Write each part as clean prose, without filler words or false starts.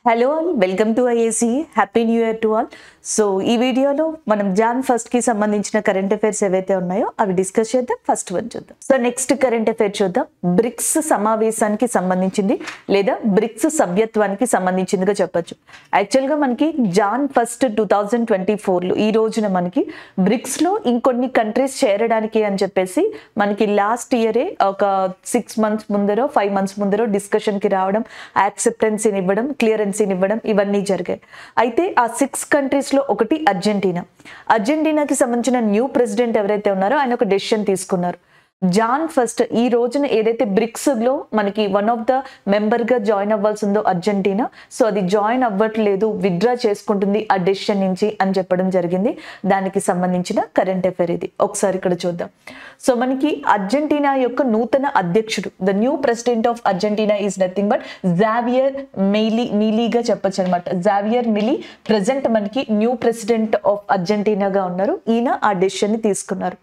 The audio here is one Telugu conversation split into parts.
Hello all welcome to IAC happy new year to all. So ఈ వీడియోలో మనం జాన్ ఫస్ట్కి సంబంధించిన కరెంట్ అఫైర్స్ ఏవైతే ఉన్నాయో అవి డిస్కస్ చేద్దాం. ఫస్ట్ వన్ చూద్దాం. సో నెక్స్ట్ కరెంట్ అఫైర్ చూద్దాం. బ్రిక్స్ సమావేశానికి సంబంధించింది లేదా బ్రిక్స్ సభ్యత్వానికి సంబంధించిందిగా చెప్పొచ్చు. యాక్చువల్గా మనకి జాన్ ఫస్ట్ 2024లో ఈ రోజున మనకి బ్రిక్స్లో ఇంకొన్ని కంట్రీస్ చేరడానికి అని చెప్పేసి మనకి లాస్ట్ ఇయరే ఒక 6 months ముందరో 5 months ముందరో డిస్కషన్కి రావడం, యాక్సెప్టెన్సీని ఇవ్వడం, క్లియరెన్సీని ఇవ్వడం ఇవన్నీ జరిగాయి. అయితే ఆ 6 కంట్రీస్లో ఒకటి అర్జెంటీనా. అర్జెంటీనాకి సంబంధించిన న్యూ ప్రెసిడెంట్ ఎవరైతే ఉన్నారో ఆయన ఒక డెసిషన్ తీసుకున్నారు. జాన్ ఫస్ట్ ఈ రోజున ఏదైతే బ్రిక్స్ లో మనకి వన్ ఆఫ్ ద మెంబర్ గా జాయిన్ అవ్వాల్సి ఉందో అర్జెంటీనా, సో అది జాయిన్ అవ్వట్లేదు, విత్డ్రా చేసుకుంటుంది ఆ డెసిషన్ నుంచి అని చెప్పడం జరిగింది. దానికి సంబంధించిన కరెంట్ అఫైర్ ఇది. ఒకసారి ఇక్కడ చూద్దాం. సో మనకి అర్జెంటీనా యొక్క నూతన అధ్యక్షుడు, the new president of Argentina is nothing but Javier మిలీగా చెప్పొచ్చు అనమాట. జావియర్ మిలీ ప్రెసెంట్ మనకి న్యూ ప్రెసిడెంట్ ఆఫ్ అర్జెంటీనాగా ఉన్నారు. ఈయన ఆ డెసిషన్ ని తీసుకున్నారు.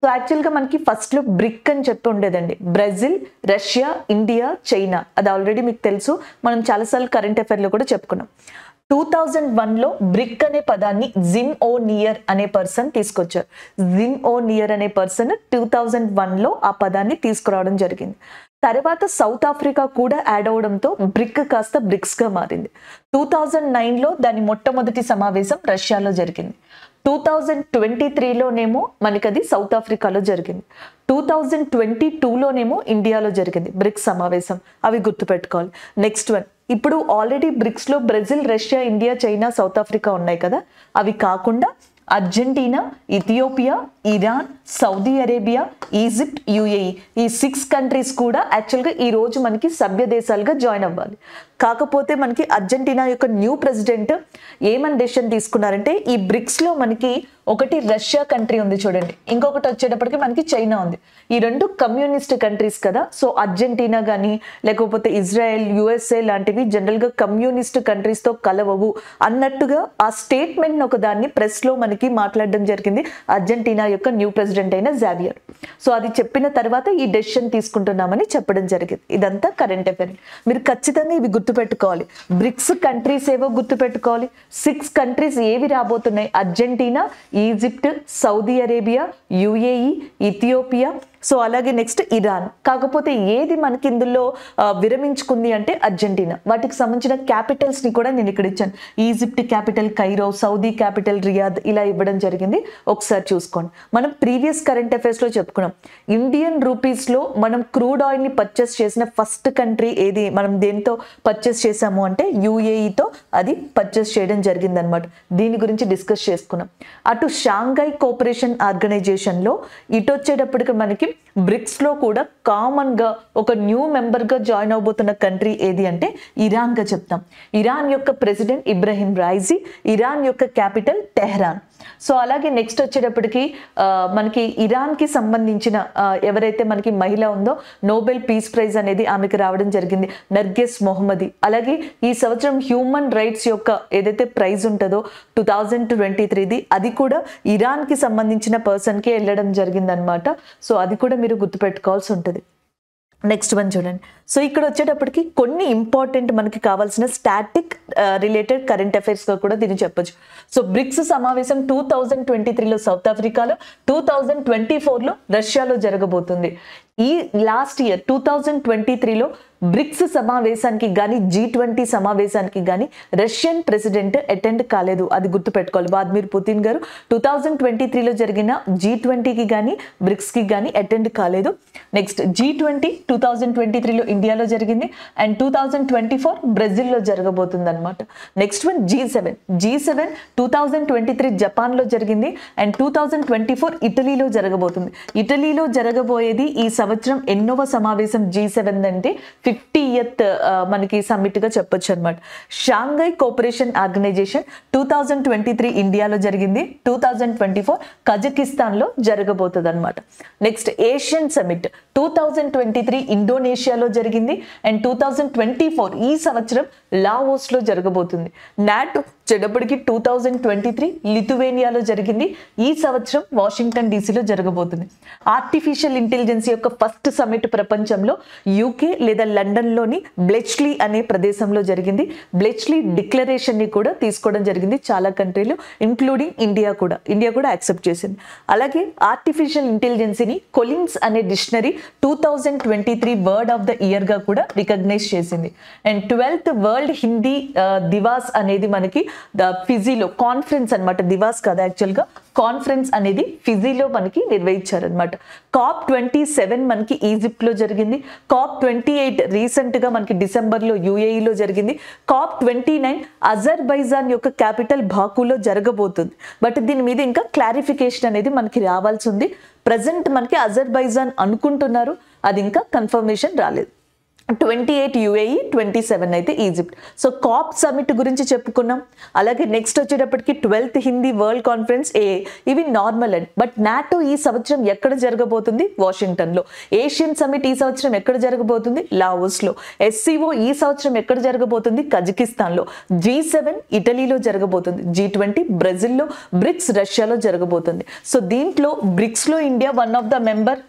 సో యాక్చువల్గా మనకి ఫస్ట్లో బ్రిక్ అని చెప్పి ఉండేదండి. Brazil, Russia, India, China. అది ఆల్రెడీ మీకు తెలుసు, మనం చాలాసార్లు కరెంట్ అఫైర్లో కూడా చెప్పుకున్నాం. 2001లో బ్రిక్ అనే పదాన్ని జిమ్ ఓ నియర్ అనే పర్సన్ తీసుకొచ్చారు. జిమ్ ఓ నియర్ అనే పర్సన్ 2001లో ఆ పదాన్ని తీసుకురావడం జరిగింది. తర్వాత సౌత్ ఆఫ్రికా కూడా యాడ్ అవడంతో బ్రిక్ కాస్త బ్రిక్స్ గా మారింది. 2009లో దాని మొట్టమొదటి సమావేశం రష్యాలో జరిగింది. 2023లోనేమో మనకి అది సౌత్ ఆఫ్రికాలో జరిగింది. 2022లోనేమో ఇండియాలో జరిగింది బ్రిక్స్ సమావేశం. అవి గుర్తుపెట్టుకోవాలి. నెక్స్ట్ వన్, ఇప్పుడు ఆల్రెడీ బ్రిక్స్ లో Brazil, Russia, India, China, south Africa ఉన్నాయి కదా. అవి కాకుండా Argentina, Ethiopia, Iran, Saudi Arabia, Egypt, UAE ఈ 6 కంట్రీస్ కూడా యాక్చువల్గా ఈ రోజు మనకి సభ్య దేశాలుగా జాయిన్ అవ్వాలి. కాకపోతే మనకి అర్జెంటీనా యొక్క న్యూ ప్రెసిడెంట్ ఏమని డెసిషన్ తీసుకున్నారంటే, ఈ బ్రిక్స్ లో మనకి ఒకటి రష్యా కంట్రీ ఉంది చూడండి, ఇంకొకటి వచ్చేటప్పటికి మనకి చైనా ఉంది. ఈ రెండు కమ్యూనిస్ట్ కంట్రీస్ కదా. సో అర్జెంటీనా కానీ లేకపోతే ఇజ్రాయెల్, యుఎస్ఏ లాంటివి జనరల్ గా కమ్యూనిస్ట్ కంట్రీస్ తో కలవవు అన్నట్టుగా ఆ స్టేట్మెంట్ ఒక దాన్ని ప్రెస్ లో మనకి మాట్లాడడం జరిగింది అర్జెంటీనా యొక్క న్యూ ప్రెసిడెంట్ అయిన జావియర్. సో అది చెప్పిన తర్వాత ఈ డెసిషన్ తీసుకుంటున్నామని చెప్పడం జరిగింది. ఇదంతా కరెంట్ అఫైర్. మీరు ఖచ్చితంగా ఇవి గుర్తుపెట్టుకోవాలి. బ్రిక్స్ కంట్రీస్ ఏవో గుర్తుపెట్టుకోవాలి. 6 కంట్రీస్ ఏవి రాబోతున్నాయి? Argentina, Egypt, Saudi Arabia, UAE, Ethiopia, so అలాగే నెక్స్ట్ ఇరాన్. కాకపోతే ఏది మనకి ఇందులో విరమించుకుంది అంటే అర్జెంటీనా. వాటికి సంబంధించిన క్యాపిటల్స్ ని కూడా నేను ఇక్కడ ఇచ్చాను. Egypt capital Cairo, Saudi capital Riyadh, ఇలా ఇవ్వడం జరిగింది. ఒకసారి చూసుకోండి. మనం ప్రీవియస్ కరెంట్ అఫైర్స్ లో చెప్పుకున్నాం, ఇండియన్ రూపీస్ లో మనం క్రూడ్ ఆయిల్ ని పర్చేస్ చేసిన ఫస్ట్ కంట్రీ ఏది, మనం దేంతో పర్చేస్ చేసాము అంటే యుఏఈతో అది పర్చేస్ చేయడం జరిగింది అనమాట. దీని గురించి డిస్కస్ చేసుకున్నాం. అటు షాంఘై కోఆపరేషన్ ఆర్గనైజేషన్ లో ఇటు వచ్చేటప్పటికి మనకి బ్రిక్స్ లో కూడా కామన్ గా ఒక న్యూ మెంబర్ గా జాయిన్ అవబోతున్న కంట్రీ ఏది అంటే ఇరాన్ గా చెప్తాం. ఇరాన్ యొక్క ప్రెసిడెంట్ ఇబ్రహీం రైజీ, ఇరాన్ యొక్క క్యాపిటల్ టెహ్రాన్. సో అలాగే నెక్స్ట్ వచ్చేటప్పటికి మనకి ఇరాన్ కి సంబంధించిన ఎవరైతే మనకి మహిళ ఉందో, నోబెల్ పీస్ ప్రైజ్ అనేది ఆమెకు రావడం జరిగింది, నర్గిస్ మొహమ్మది. అలాగే ఈ సంవత్సరం హ్యూమన్ రైట్స్ యొక్క ఏదైతే ప్రైజ్ ఉంటుందో 2023ది, అది కూడా ఇరాన్ కి సంబంధించిన పర్సన్ కి వెళ్ళడం జరిగింది అనమాట. సో అది కూడా మీరు గుర్తుపెట్టుకోవాల్సి ఉంటుంది. నెక్స్ట్ వన్ చూడండి. సో ఇక్కడ వచ్చేటప్పటికి కొన్ని ఇంపార్టెంట్ మనకి కావాల్సిన స్టాటిక్ రిలేటెడ్ కరెంట్ అఫైర్స్ గా కూడా దీన్ని చెప్పొచ్చు. సో బ్రిక్స్ సమావేశం 2023లో సౌత్ ఆఫ్రికాలో, 2024లో రష్యాలో జరగబోతుంది. ఈ లాస్ట్ ఇయర్ 2023లో బ్రిక్స్ సమావేశానికి కానీ G20 సమావేశానికి కానీ రష్యన్ ప్రెసిడెంట్ అటెండ్ కాలేదు. అది గుర్తుపెట్టుకోవాలి. వ్లాదిమిర్ పుతిన్ గారు 2023లో జరిగిన G20కి కానీ బ్రిక్స్కి కానీ అటెండ్ కాలేదు. నెక్స్ట్ G20 2023లో ఇండియాలో జరిగింది అండ్ 2024 బ్రెజిల్లో జరగబోతుంది అనమాట. Next one G7. G7 2023 జపాన్లో జరిగింది అండ్ 2024 ఇటలీలో జరగబోతుంది. ఇటలీలో జరగబోయేది ఈ సంవత్సరం ఎన్నోవ సమావేశం G7 అంటే 50th మనకి సమ్మిట్ గా చెప్పొచ్చు అనమాట. షాంఘై కోఆపరేషన్ ఆర్గనైజేషన్ 2023 ఇండియాలో జరిగింది, 2024 కజకిస్తాన్ లో జరగబోతుంది అనమాట. నెక్స్ట్ ఏషియన్ సమిట్ 2023 ఇండోనేషియాలో జరిగింది అండ్ 2024 ఈ సంవత్సరం లావోస్ లో జరగబోతుంది. నాటో వచ్చేటప్పటికి 2023 లిథువేనియాలో జరిగింది. ఈ సంవత్సరం వాషింగ్టన్ డీసీలో జరగబోతుంది. ఆర్టిఫిషియల్ ఇంటెలిజెన్స్ యొక్క ఫస్ట్ సమిట్ ప్రపంచంలో యూకే లేదా లండన్లోని బ్లెచ్లీ అనే ప్రదేశంలో జరిగింది. బ్లెచ్లీ డిక్లరేషన్ ని కూడా తీసుకోవడం జరిగింది చాలా కంట్రీలు, ఇంక్లూడింగ్ ఇండియా కూడా యాక్సెప్ట్ చేసింది. అలాగే ఆర్టిఫిషియల్ ఇంటెలిజెన్స్ని కొలిన్స్ అనే dictionary 2023 word of the year గా కూడా రికగ్నైజ్ చేసింది. And 12th world Hindi Diwas అనేది మనకి ఫిజీలో కాన్ఫరెన్స్ అనమాట, దివాస్ కాదు యాక్చువల్గా, కాన్ఫరెన్స్ అనేది ఫిజీలో మనకి నిర్వహించారనమాట. COP27 మనకి ఈజిప్ట్లో జరిగింది. COP28 రీసెంట్గా మనకి డిసెంబర్లో యూఏఈలో జరిగింది. COP29 అజర్బైజాన్ యొక్క క్యాపిటల్ బాకులో జరగబోతుంది. బట్ దీని మీద ఇంకా క్లారిఫికేషన్ అనేది మనకి రావాల్సి ఉంది. ప్రజెంట్ మనకి అజర్బైజాన్ అనుకుంటున్నారు, అది ఇంకా కన్ఫర్మేషన్ రాలేదు. 28 యూఏఈ, 27 అయితే ఈజిప్ట్. సో కాప్ సమిట్ గురించి చెప్పుకున్నాం. అలాగే నెక్స్ట్ వచ్చేటప్పటికి 12th హిందీ వరల్డ్ కాన్ఫరెన్స్ ఇవి నార్మల్ అండ్ బట్ నాటో ఈ సంవత్సరం ఎక్కడ జరగబోతుంది? వాషింగ్టన్లో. ఏషియన్ సమిట్ ఈ సంవత్సరం ఎక్కడ జరగబోతుంది? లావోస్లో. SCO ఈ సంవత్సరం ఎక్కడ జరగబోతుంది? కజకిస్తాన్లో. G7 ఇటలీలో జరగబోతుంది. G20 బ్రెజిల్లో, బ్రిక్స్ రష్యాలో జరగబోతుంది. సో దీంట్లో బ్రిక్స్లో India one of the member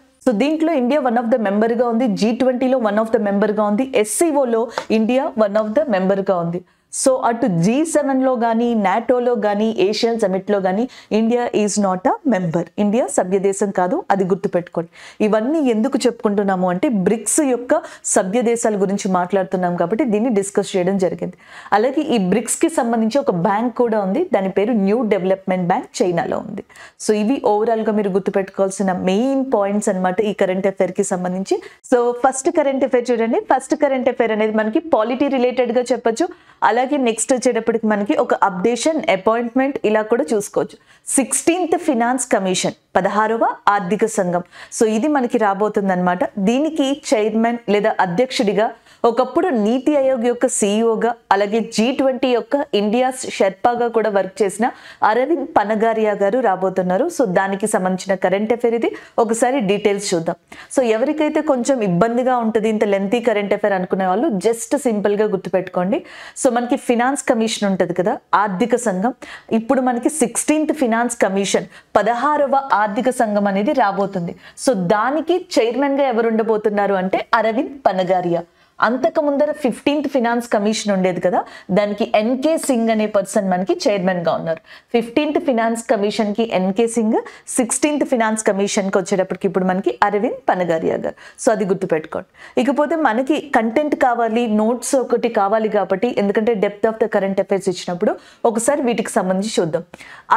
గా ఉంది. G20లో వన్ ఆఫ్ ద మెంబర్ గా ఉంది. SCOలో India one of the member గా ఉంది. సో అటు G7లో కానీ, నాటోలో కానీ, ఏషియన్ సమిట్లో కానీ India is not a member. India సభ్య దేశం కాదు, అది గుర్తుపెట్టుకోండి. ఇవన్నీ ఎందుకు చెప్పుకుంటున్నాము అంటే బ్రిక్స్ యొక్క సభ్య దేశాల గురించి మాట్లాడుతున్నాం కాబట్టి దీన్ని డిస్కస్ చేయడం జరిగింది. అలాగే ఈ బ్రిక్స్కి సంబంధించి ఒక బ్యాంక్ కూడా ఉంది, దాని పేరు న్యూ డెవలప్మెంట్ బ్యాంక్, చైనాలో ఉంది. సో ఇవి ఓవరాల్గా మీరు గుర్తుపెట్టుకోవాల్సిన మెయిన్ పాయింట్స్ అనమాట ఈ కరెంట్ అఫైర్కి సంబంధించి. సో ఫస్ట్ కరెంట్ అఫైర్ చూడండి. ఫస్ట్ కరెంట్ అఫైర్ అనేది మనకి పాలిటీ రిలేటెడ్గా చెప్పొచ్చు. అలాగే నెక్స్ట్ వచ్చేటప్పటికి మనకి ఒక అప్డేషన్, అపాయింట్మెంట్ ఇలా కూడా చూసుకోవచ్చు. 16th ఫినాన్స్ కమిషన్, 16వ ఆర్థిక సంఘం. సో ఇది మనకి రాబోతుంది అనమాట. దీనికి చైర్మన్ లేదా అధ్యక్షుడిగా ఒకప్పుడు నీతి ఆయోగ్ యొక్క సిఇఓగా, అలాగే G20 యొక్క ఇండియా షెర్పాగా కూడా వర్క్ చేసిన అరవింద్ పనగారియా గారు రాబోతున్నారు. సో దానికి సంబంధించిన కరెంట్ అఫైర్ ఇది. ఒకసారి డీటెయిల్స్ చూద్దాం. సో ఎవరికైతే కొంచెం ఇబ్బందిగా ఉంటుంది, ఇంత లెంతీ కరెంట్ అఫైర్ అనుకునే వాళ్ళు జస్ట్ సింపుల్గా గుర్తుపెట్టుకోండి. సో మనకి ఫినాన్స్ కమిషన్ ఉంటుంది కదా, ఆర్థిక సంఘం. ఇప్పుడు మనకి 16th ఫినాన్స్ కమిషన్, 16వ ఆర్థిక సంఘం అనేది రాబోతుంది. సో దానికి చైర్మన్గా ఎవరు ఉండబోతున్నారు అంటే అరవింద్ పనగారియా. అంతకు ముందర 15th ఫినాన్స్ కమిషన్ ఉండేది కదా, దానికి NK సింగ్ అనే పర్సన్ మనకి చైర్మన్ గా ఉన్నారు. 15th ఫినాన్స్ కమిషన్ కి NK Singh, 16th finance commission కి వచ్చేటప్పటికి ఇప్పుడు మనకి అరవింద్ పనగారియా గారు. సో అది గుర్తుపెట్టుకోండి. ఇకపోతే మనకి కంటెంట్ కావాలి, నోట్స్ ఒకటి కావాలి కాబట్టి, ఎందుకంటే depth of the current affairs ఇచ్చినప్పుడు ఒకసారి వీటికి సంబంధించి చూద్దాం.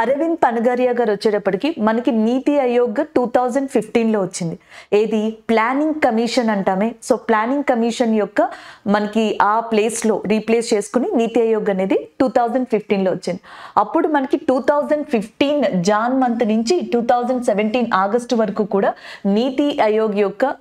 అరవింద్ పనగారియా గారు వచ్చేటప్పటికి మనకి నీతి ఆయోగ్ 2015లో వచ్చింది. ఏది? ప్లానింగ్ కమిషన్ అంటామే. సో ప్లానింగ్ కమిషన్ యొక్క మనకి ఆ ప్లేస్ లో రీప్లేస్ చేసుకుని నీతి ఆయోగ్ అనేది 2015లో వచ్చింది. అప్పుడు మనకి 2015 జాన్ మంత్ నుంచి 2017 ఆగస్టు వరకు కూడా నీతి ఆయోగ్ యొక్క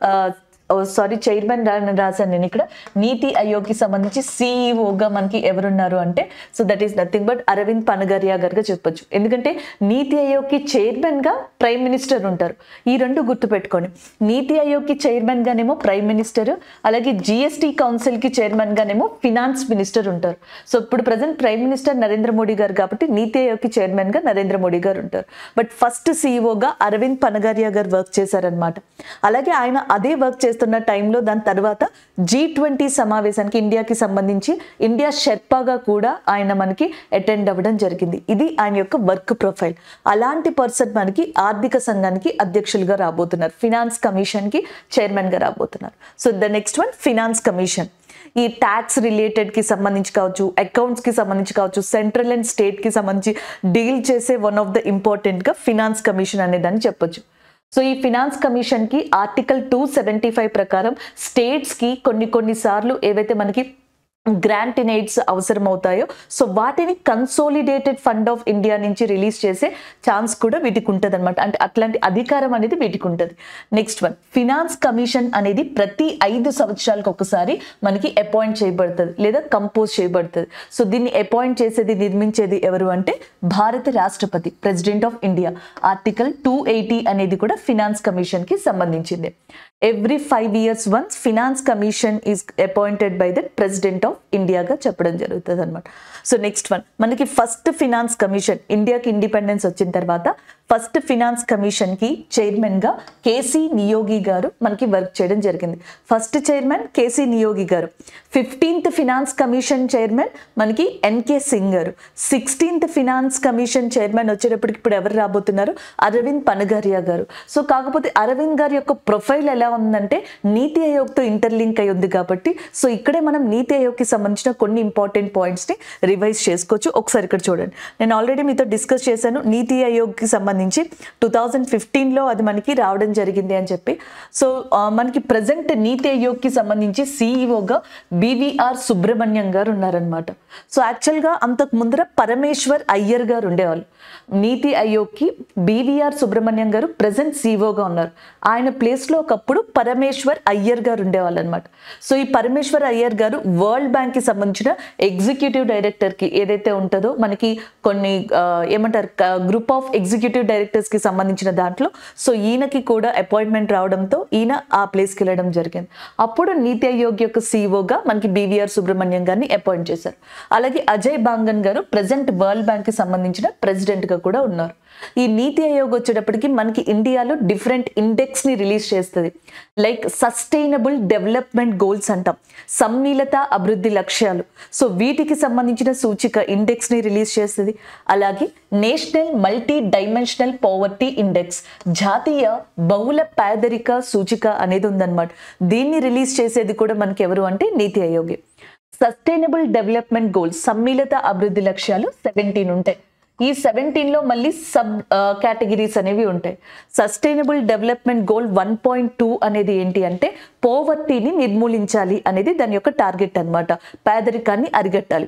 చైర్మన్ రాశాను నేను ఇక్కడ. నీతి ఆయోగ్కి సంబంధించి సిఇఓగా మనకి ఎవరున్నారు అంటే, so that is nothing but Arvind Panagariya గారుగా చెప్పొచ్చు. ఎందుకంటే నీతి ఆయోగ్కి చైర్మన్ గా ప్రైమ్ మినిస్టర్ ఉంటారు. ఈ రెండు గుర్తుపెట్టుకోండి. నీతి ఆయోగ్కి చైర్మన్ గానేమో ప్రైమ్ మినిస్టర్, అలాగే GST కౌన్సిల్ కి చైర్మన్ గానేమో ఫినాన్స్ మినిస్టర్ ఉంటారు. సో ఇప్పుడు present prime minister Narendra Modi గారు కాబట్టి నీతి ఆయోగ్కి చైర్మన్ గా నరేంద్ర మోడీ గారు ఉంటారు. బట్ ఫస్ట్ సిఇఓగా అరవింద్ పనగారియా గారు వర్క్ చేశారనమాట. అలాగే ఆయన అదే వర్క్ చేస్తున్న టైంలో దాని తర్వాత G20 సమావేశానికి ఇండియాకి సంబంధించి ఇండియా షెర్పాగా కూడా ఆయన మనకి అటెండ్ అవ్వడం జరిగింది. ఇది ఆయన యొక్క వర్క్ ప్రొఫైల్. అలాంటి పర్సన్ మనకి ఆర్థిక సంఘానికి అధ్యక్షులుగా రాబోతున్నారు, ఫినాన్స్ కమిషన్ కి చైర్మన్ గా రాబోతున్నారు. So the next one finance commission. ఈ ట్యాక్స్ రిలేటెడ్ కి సంబంధించి కావచ్చు, అకౌంట్స్ కి సంబంధించి కావచ్చు, సెంట్రల్ అండ్ స్టేట్ కి సంబంధించి డీల్ చేసే వన్ ఆఫ్ ద ఇంపార్టెంట్ గా ఫినాన్స్ కమిషన్ అనేదాన్ని చెప్పొచ్చు. సో ఈ ఫినాన్స్ కమిషన్ కి ఆర్టికల్ 275 ప్రకారం స్టేట్స్ కి కొన్ని సార్లు ఏవైతే మనకి గ్రాంట్ ఇన్ ఎయిడ్స్ అవసరం అవుతాయో సో వాటిని కన్సోలిడేటెడ్ ఫండ్ ఆఫ్ ఇండియా నుంచి రిలీజ్ చేసే ఛాన్స్ కూడా వీటికి ఉంటుంది అనమాట. అంటే అట్లాంటి అధికారం అనేది వీటికి ఉంటుంది. నెక్స్ట్ వన్, ఫినాన్స్ కమిషన్ అనేది ప్రతి 5 సంవత్సరాలకు ఒకసారి మనకి అపాయింట్ చేయబడుతుంది లేదా కంపోజ్ చేయబడుతుంది. సో దీన్ని అపాయింట్ చేసేది, నిర్మించేది ఎవరు అంటే భారత రాష్ట్రపతి, ప్రెసిడెంట్ ఆఫ్ ఇండియా. ఆర్టికల్ 280 అనేది కూడా ఫినాన్స్ కమిషన్ కి సంబంధించింది. Every 5 years once, finance commission is appointed by the president of of ఇండియాగా చెప్పడం జరుగుతుంది అనమాట. సో నెక్స్ట్ వన్ మనకి ఫస్ట్ ఫినాన్స్ కమిషన్, ఇండియాకి ఇండిపెండెన్స్ వచ్చిన తర్వాత ఫస్ట్ ఫినాన్స్ కమిషన్ కి చైర్మన్ గా కేసీ నియోగి గారు మనకి వర్క్ చేయడం జరిగింది. ఫస్ట్ చైర్మన్ కేసీ నియోగి గారు. 15th ఫినాన్స్ కమిషన్ చైర్మన్ మనకి ఎన్కే సింగ్ గారు. 16th ఫినాన్స్ కమిషన్ చైర్మన్ వచ్చేటప్పటికి ఇప్పుడు ఎవరు రాబోతున్నారు, అరవింద్ పనగారియా గారు. సో కాకపోతే అరవింద్ గారి యొక్క ప్రొఫైల్ ఎలా ఉందంటే నీతి ఆయోగ్తో ఇంటర్లింక్ అయి ఉంది కాబట్టి సో ఇక్కడే మనం నీతి ఆయోగ్కి సంబంధించిన కొన్ని ఇంపార్టెంట్ పాయింట్స్ ని రివైజ్ చేసుకోవచ్చు. ఒకసారి ఇక్కడ చూడండి, నేను ఆల్రెడీ మీతో డిస్కస్ చేశాను నీతి ఆయోగ్కి సంబంధించి 2015లో అది మనకి రావడం జరిగింది అని చెప్పి. సో మనకి ప్రజెంట్ నీతి ఆయోగ్కి సంబంధించి సిఇఓగా బివిఆర్ సుబ్రహ్మణ్యం గారు ఉన్నారనమాట. సో యాక్చువల్గా అంతకు ముందర పరమేశ్వర్ అయ్యర్ గారు ఉండేవాళ్ళు. నీతి ఆయోగ్కి బివిఆర్ సుబ్రహ్మణ్యం గారు ప్రజెంట్ సిఇఓగా ఉన్నారు. ఆయన ప్లేస్లో ఒకప్పుడు పరమేశ్వర్ అయ్యర్ గారు ఉండేవాళ్ళు అనమాట. సో ఈ పరమేశ్వర్ అయ్యర్ గారు వరల్డ్ బ్యాంక్కి సంబంధించిన ఎగ్జిక్యూటివ్ డైరెక్టర్కి ఏదైతే ఉంటుందో మనకి కొన్ని ఏమంటారు గ్రూప్ ఆఫ్ ఎగ్జిక్యూటివ్ డైరెక్టర్స్కి సంబంధించిన దాంట్లో సో ఈయనకి కూడా అపాయింట్మెంట్ రావడంతో ఈయన ఆ ప్లేస్కి వెళ్ళడం జరిగింది. అప్పుడు నీతి ఆయోగ్ యొక్క సిఇఓగా మనకి బివిఆర్ సుబ్రహ్మణ్యం గారిని అపాయింట్ చేశారు. అలాగే అజయ్ బాంగన్ గారు ప్రజెంట్ వరల్డ్ బ్యాంక్కి సంబంధించిన ప్రెసిడెంట్గా కూడా ఉన్నారు. ఈ నీతి ఆయోగ్ వచ్చేటప్పటికి మనకి ఇండియాలో డిఫరెంట్ ఇండెక్స్ ని రిలీజ్ చేస్తుంది. లైక్ సస్టైనబుల్ డెవలప్మెంట్ గోల్స్ అంటాం, సమ్మిళిత అభివృద్ధి లక్ష్యాలు. సో వీటికి సంబంధించిన సూచిక ఇండెక్స్ ని రిలీజ్ చేస్తుంది. అలాగే national multi dimensional poverty index, జాతీయ బహుళ పేదరిక సూచిక అనేది ఉందన్నమాట. దీన్ని రిలీజ్ చేసేది కూడా మనకి ఎవరు అంటే నీతి ఆయోగే. సస్టైనబుల్ డెవలప్మెంట్ గోల్స్ సమ్మిళిత అభివృద్ధి లక్ష్యాలు 17 ఉంటాయి. ఈ 17లో మళ్ళీ సబ్ కేటగిరీస్ అనేవి ఉంటాయి. సస్టైనబుల్ డెవలప్మెంట్ గోల్ 1.2 అనేది ఏంటి అంటే పోవర్టీని నిర్మూలించాలి అనేది దాని యొక్క టార్గెట్ అన్నమాట. పేదరికాన్ని అరికట్టాలి.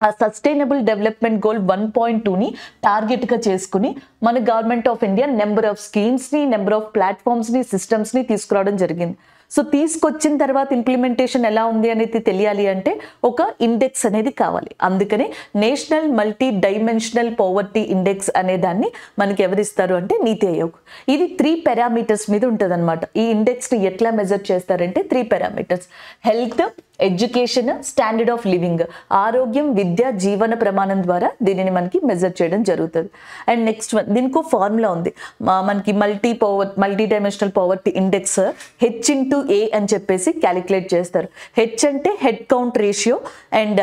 ఆ సస్టైనబుల్ డెవలప్మెంట్ గోల్ 1.2ని టార్గెట్గా చేసుకుని మన government of India number of స్కీమ్స్ని, నెంబర్ ఆఫ్ ప్లాట్ఫామ్స్ని, సిస్టమ్స్ని తీసుకురావడం జరిగింది. సో తీసుకొచ్చిన తర్వాత ఇంప్లిమెంటేషన్ ఎలా ఉంది అనేది తెలియాలి అంటే ఒక ఇండెక్స్ అనేది కావాలి. అందుకనే national multi dimensional poverty index అనే దాన్ని మనకి ఎవరిస్తారు అంటే నీతి ఆయోగ్. ఇది 3 పారామీటర్స్ మీద ఉంటుంది అనమాట. ఈ ఇండెక్స్ని ఎట్లా మెజర్ చేస్తారంటే 3 parameters: health, education, standard of living, ఆరోగ్యం, విద్య, జీవన ప్రమాణం ద్వారా దీనిని మనకి మెజర్ చేయడం జరుగుతుంది. అండ్ నెక్స్ట్ వన్, దీనికి ఫార్ములా ఉంది మనకి multi dimensional poverty index H/A అని చెప్పేసి క్యాలిక్యులేట్ చేస్తారు. హెచ్ అంటే హెడ్ కౌంట్ రేషియో అండ్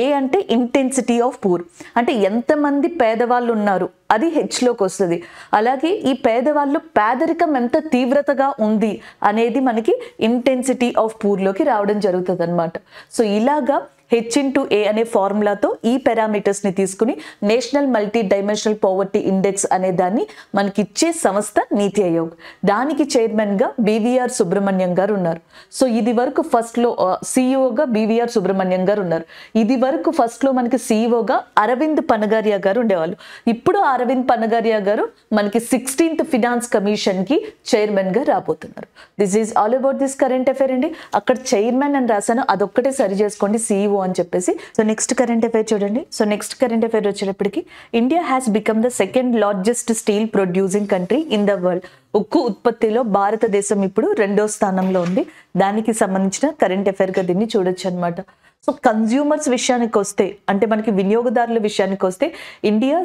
ఏ అంటే ఇంటెన్సిటీ ఆఫ్ పూర్, అంటే ఎంతమంది పేదవాళ్ళు ఉన్నారు అది హెచ్లోకి వస్తుంది. అలాగే ఈ పేదవాళ్ళు పేదరికం ఎంత తీవ్రతగా ఉంది అనేది మనకి ఇంటెన్సిటీ ఆఫ్ పూర్లోకి రావడం జరుగుతుంది అనమాట. సో ఇలాగా H/A అనే ఫార్ములాతో ఈ పారామీటర్స్ని తీసుకుని national multi dimensional poverty index అనే దాన్ని మనకి ఇచ్చే సంస్థ నీతి ఆయోగ్. దానికి చైర్మన్గా బివిఆర్ సుబ్రహ్మణ్యం గారు ఉన్నారు. సో ఇది వరకు ఫస్ట్లో సిఇఓగా బివిఆర్ సుబ్రహ్మణ్యం గారు ఉన్నారు. ఇది వరకు ఫస్ట్లో మనకి సిఇఓగా అరవింద్ పనగారియా గారు ఉండేవాళ్ళు. ఇప్పుడు అరవింద్ పనగారియా గారు మనకి 16th ఫినాన్స్ కమిషన్కి చైర్మన్గా రాబోతున్నారు. This is all about this current affair అండి. అక్కడ చైర్మన్ అని రాశాను, అదొక్కటే సరి చేసుకోండి సిఇఓ అని చెప్పేసి. సో నెక్స్ట్ కరెంట్ అఫైర్ చూడండి. సో నెక్స్ట్ కరెంట్ అఫైర్ వచ్చేటప్పటికి India has become the second largest steel producing country in the world. ఉక్కు ఉత్పత్తిలో భారతదేశం ఇప్పుడు 2వ స్థానంలో ఉంది. దానికి సంబంధించిన కరెంట్ అఫైర్గా దీన్ని చూడొచ్చు అనమాట. సో కన్జ్యూమర్స్ విషయానికి వస్తే అంటే మనకి వినియోగదారుల విషయానికి వస్తే ఇండియా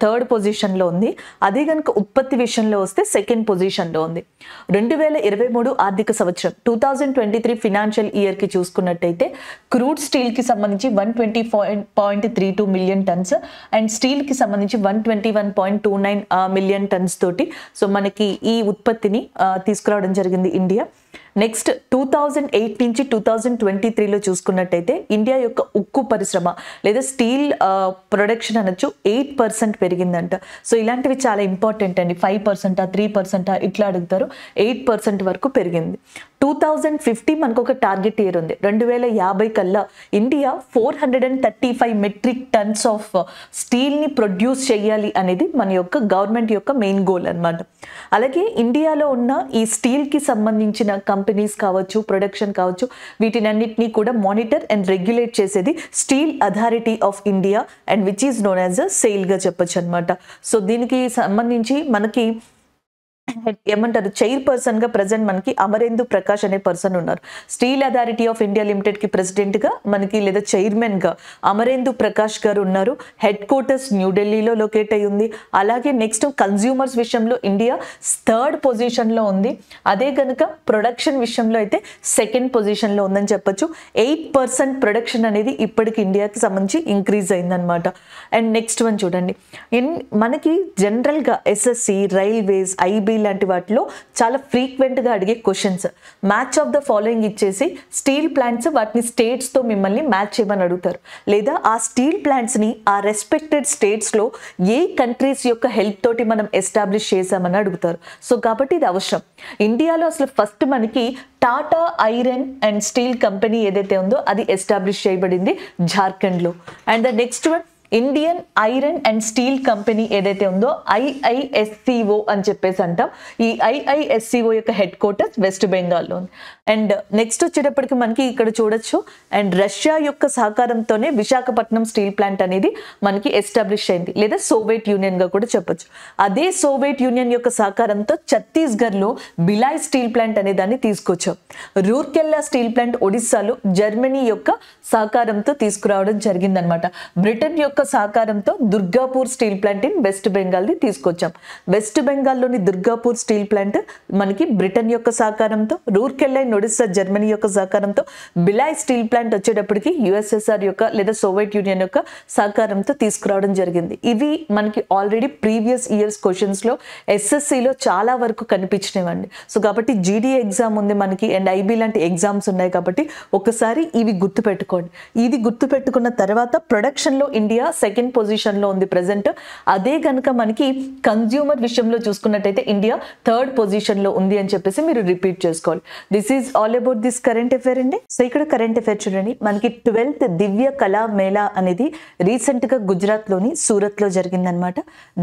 థర్డ్ పొజిషన్లో ఉంది. అదే కనుక ఉత్పత్తి విషయంలో వస్తే 2nd పొజిషన్లో ఉంది. 2023 ఆర్థిక సంవత్సరం 2023 ఫినాన్షియల్ ఇయర్కి చూసుకున్నట్టయితే క్రూడ్ స్టీల్కి సంబంధించి 120.32 మిలియన్ టన్స్ అండ్ స్టీల్కి సంబంధించి 121.29 మిలియన్ టన్స్ తోటి సో మనకి ఈ ఉత్పత్తిని తీసుకురావడం జరిగింది ఇండియా. నెక్స్ట్ 2008 నుంచి 2023లో చూసుకున్నట్టయితే ఇండియా యొక్క ఉక్కు పరిశ్రమ లేదా స్టీల్ ప్రొడక్షన్ అనొచ్చు 8% పెరిగిందంట. సో ఇలాంటివి చాలా ఇంపార్టెంట్ అండి. 5%, 3% ఇట్లా అడుగుతారు. 8% వరకు పెరిగింది. 2050 మనకు ఒక టార్గెట్ ఇయర్ ఉంది. 2050 కల్లా ఇండియా 435 మెట్రిక్ టన్స్ ఆఫ్ స్టీల్ని ప్రొడ్యూస్ చేయాలి అనేది మన యొక్క గవర్నమెంట్ యొక్క మెయిన్ గోల్ అనమాట. అలాగే ఇండియాలో ఉన్న ఈ స్టీల్కి సంబంధించిన కంపెనీస్ కావచ్చు, ప్రొడక్షన్ కావచ్చు, వీటినన్నిటినీ కూడా మానిటర్ అండ్ రెగ్యులేట్ చేసేది steel authority of India and which is known as a సెయిల్గా చెప్పొచ్చు అనమాట. సో దీనికి సంబంధించి మనకి ఏమంటారు చైర్పర్సన్ గా ప్రెసెంట్ మనకి అమరేందు ప్రకాష్ అనే పర్సన్ ఉన్నారు. Steel authority of India limited కి ప్రెసిడెంట్ గా మనకి లేదా చైర్మన్ గా అమరేందు ప్రకాష్ గారు ఉన్నారు. హెడ్ క్వార్టర్స్ న్యూఢిల్లీలో లొకేట్ అయి ఉంది. అలాగే నెక్స్ట్ కన్స్యూమర్స్ విషయంలో ఇండియా 3rd పొజిషన్ లో ఉంది. అదే గనుక ప్రొడక్షన్ విషయంలో అయితే 2nd పొజిషన్ లో ఉందని చెప్పొచ్చు. 8% ప్రొడక్షన్ అనేది ఇప్పటికి ఇండియాకి సంబంధించి ఇంక్రీజ్ అయిందనమాట. అండ్ నెక్స్ట్ వన్ చూడండి, మనకి జనరల్ గా ఎస్ఎస్సి, రైల్వేస్, ఐబీ లాంటి వాటిలో చాలా ఫ్రీక్వెంట్ గా అడిగే questions, match of the following ఇచ్చేసి స్టీల్ ప్లాంట్స్ వాటిని స్టేట్స్ తో మిమ్మల్ని మ్యాచ్ చేయమని అడుగుతారు. లేదా ఆ స్టీల్ ప్లాంట్స్ ని ఆ రెస్పెక్టెడ్ స్టేట్స్ లో ఏ కంట్రీస్ యొక్క హెల్ప్ తోటి మనం ఎస్టాబ్లిష్ చేసామని అడుగుతారు. సో కాబట్టి ఇది అవసరం. ఇండియాలో అసలు ఫస్ట్ మనకి Tata iron and steel company ఏదైతే ఉందో అది ఎస్టాబ్లిష్ చేయబడింది జార్ఖండ్ లో. And the next one Indian iron and steel company ఏదైతే ఉందో IISCO అని చెప్పేసి అంటాం. ఈ IISCO యొక్క హెడ్ క్వార్టర్స్ వెస్ట్ బెంగాల్లో ఉంది. అండ్ నెక్స్ట్ వచ్చేటప్పటికి మనకి ఇక్కడ చూడొచ్చు, అండ్ రష్యా యొక్క సహకారంతోనే విశాఖపట్నం స్టీల్ ప్లాంట్ అనేది మనకి ఎస్టాబ్లిష్ అయింది, లేదా సోవియట్ యూనియన్ గా కూడా చెప్పొచ్చు. అదే సోవియట్ యూనియన్ యొక్క సహకారంతో ఛత్తీస్గఢ్ లో బిలాయ్ స్టీల్ ప్లాంట్ అనే దాన్ని తీసుకొచ్చాం. రూర్కెల్లా స్టీల్ ప్లాంట్ ఒడిస్సాలో జర్మనీ యొక్క సహకారంతో తీసుకురావడం జరిగిందనమాట. బ్రిటన్ యొక్క సహకారంతో Durgapur steel plant in west Bengal ని తీసుకొచ్చాం. వెస్ట్ బెంగాల్లోని దుర్గాపూర్ స్టీల్ ప్లాంట్ మనకి బ్రిటన్ యొక్క సహకారంతో, రూర్కెల్లా ఒడిస్సా జర్మనీ యొక్క సహకారంతో, బిలాయ్ స్టీల్ ప్లాంట్ వచ్చేటప్పటికి USSR యొక్క లేదా సోవియట్ యూనియన్ యొక్క సహకారంతో తీసుకురావడం జరిగింది. ఇవి మనకి ఆల్రెడీ ప్రీవియస్ ఇయర్స్ క్వశ్చన్స్ లో SSCలో చాలా వరకు కనిపించినవండి. సో కాబట్టి GD ఎగ్జామ్ ఉంది మనకి, అండ్ IB లాంటి ఎగ్జామ్స్ ఉన్నాయి కాబట్టి ఒకసారి ఇవి గుర్తుపెట్టుకోండి. ఇది గుర్తుపెట్టుకున్న తర్వాత ప్రొడక్షన్ లో ఇండియా 2nd పొజిషన్ లో ఉంది ప్రెసెంట్. అదే గనుక మనకి కన్స్యూమర్ విషయంలో చూసుకున్నట్టయితే ఇండియా 3rd పొజిషన్ లో ఉంది అని చెప్పేసి మీరు రిపీట్ చేసుకోవాలి. This is all about this current affair అండి. సో ఇక్కడ కరెంట్ అఫైర్ చూడండి, మనకి 12th దివ్య కళా మేళా అనేది రీసెంట్ గా గుజరాత్ లోని సూరత్ లో జరిగిందనమాట.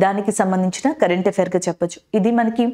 దానికి సంబంధించిన కరెంట్ అఫైర్ గా చెప్పొచ్చు. ఇది మనకి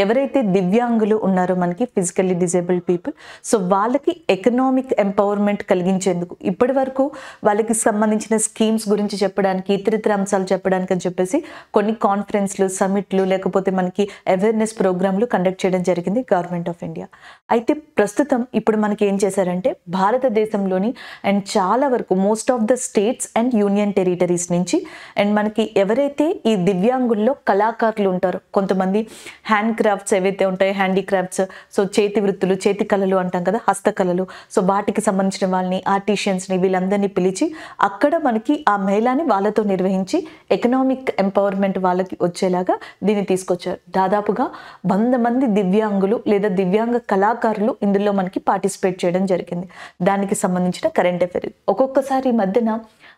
ఎవరైతే దివ్యాంగులు ఉన్నారో మనకి ఫిజికల్లీ డిజేబుల్డ్ పీపుల్, సో వాళ్ళకి ఎకనామిక్ ఎంపవర్మెంట్ కలిగించేందుకు ఇప్పటి వరకు వాళ్ళకి సంబంధించిన స్కీమ్స్ గురించి చెప్పడానికి, ఇతరితర అంశాలు చెప్పడానికి అని చెప్పేసి కొన్ని కాన్ఫరెన్స్లు, సమిట్లు, లేకపోతే మనకి అవేర్నెస్ ప్రోగ్రాంలు కండక్ట్ చేయడం జరిగింది గవర్నమెంట్ ఆఫ్ ఇండియా. అయితే ప్రస్తుతం ఇప్పుడు మనకి ఏం చేశారంటే భారతదేశంలోని అండ్ చాలా వరకు most of the states and union territories నుంచి అండ్ మనకి ఎవరైతే ఈ దివ్యాంగుల్లో కళాకారులు ఉంటారో, కొంతమంది హ్యాండ్ క్రాఫ్ట్స్ ఏవైతే ఉంటాయో, హ్యాండీక్రాఫ్ట్స్, సో చేతి వృత్తులు, చేతి కళలు అంటాం కదా, హస్తకళలు, సో వాటికి సంబంధించిన వాళ్ళని, ఆర్టిషియన్స్ని, వీళ్ళందరినీ పిలిచి అక్కడ మనకి ఆ మేళాని వాళ్ళతో నిర్వహించి ఎకనామిక్ ఎంపవర్మెంట్ వాళ్ళకి వచ్చేలాగా దీన్ని తీసుకొచ్చారు. దాదాపుగా 100 మంది దివ్యాంగులు లేదా దివ్యాంగ కళాకారులు ఇందులో మనకి పార్టిసిపేట్ చేయడం జరిగింది. దానికి సంబంధించిన కరెంట్ అఫైర్. ఒక్కొక్కసారి మధ్యన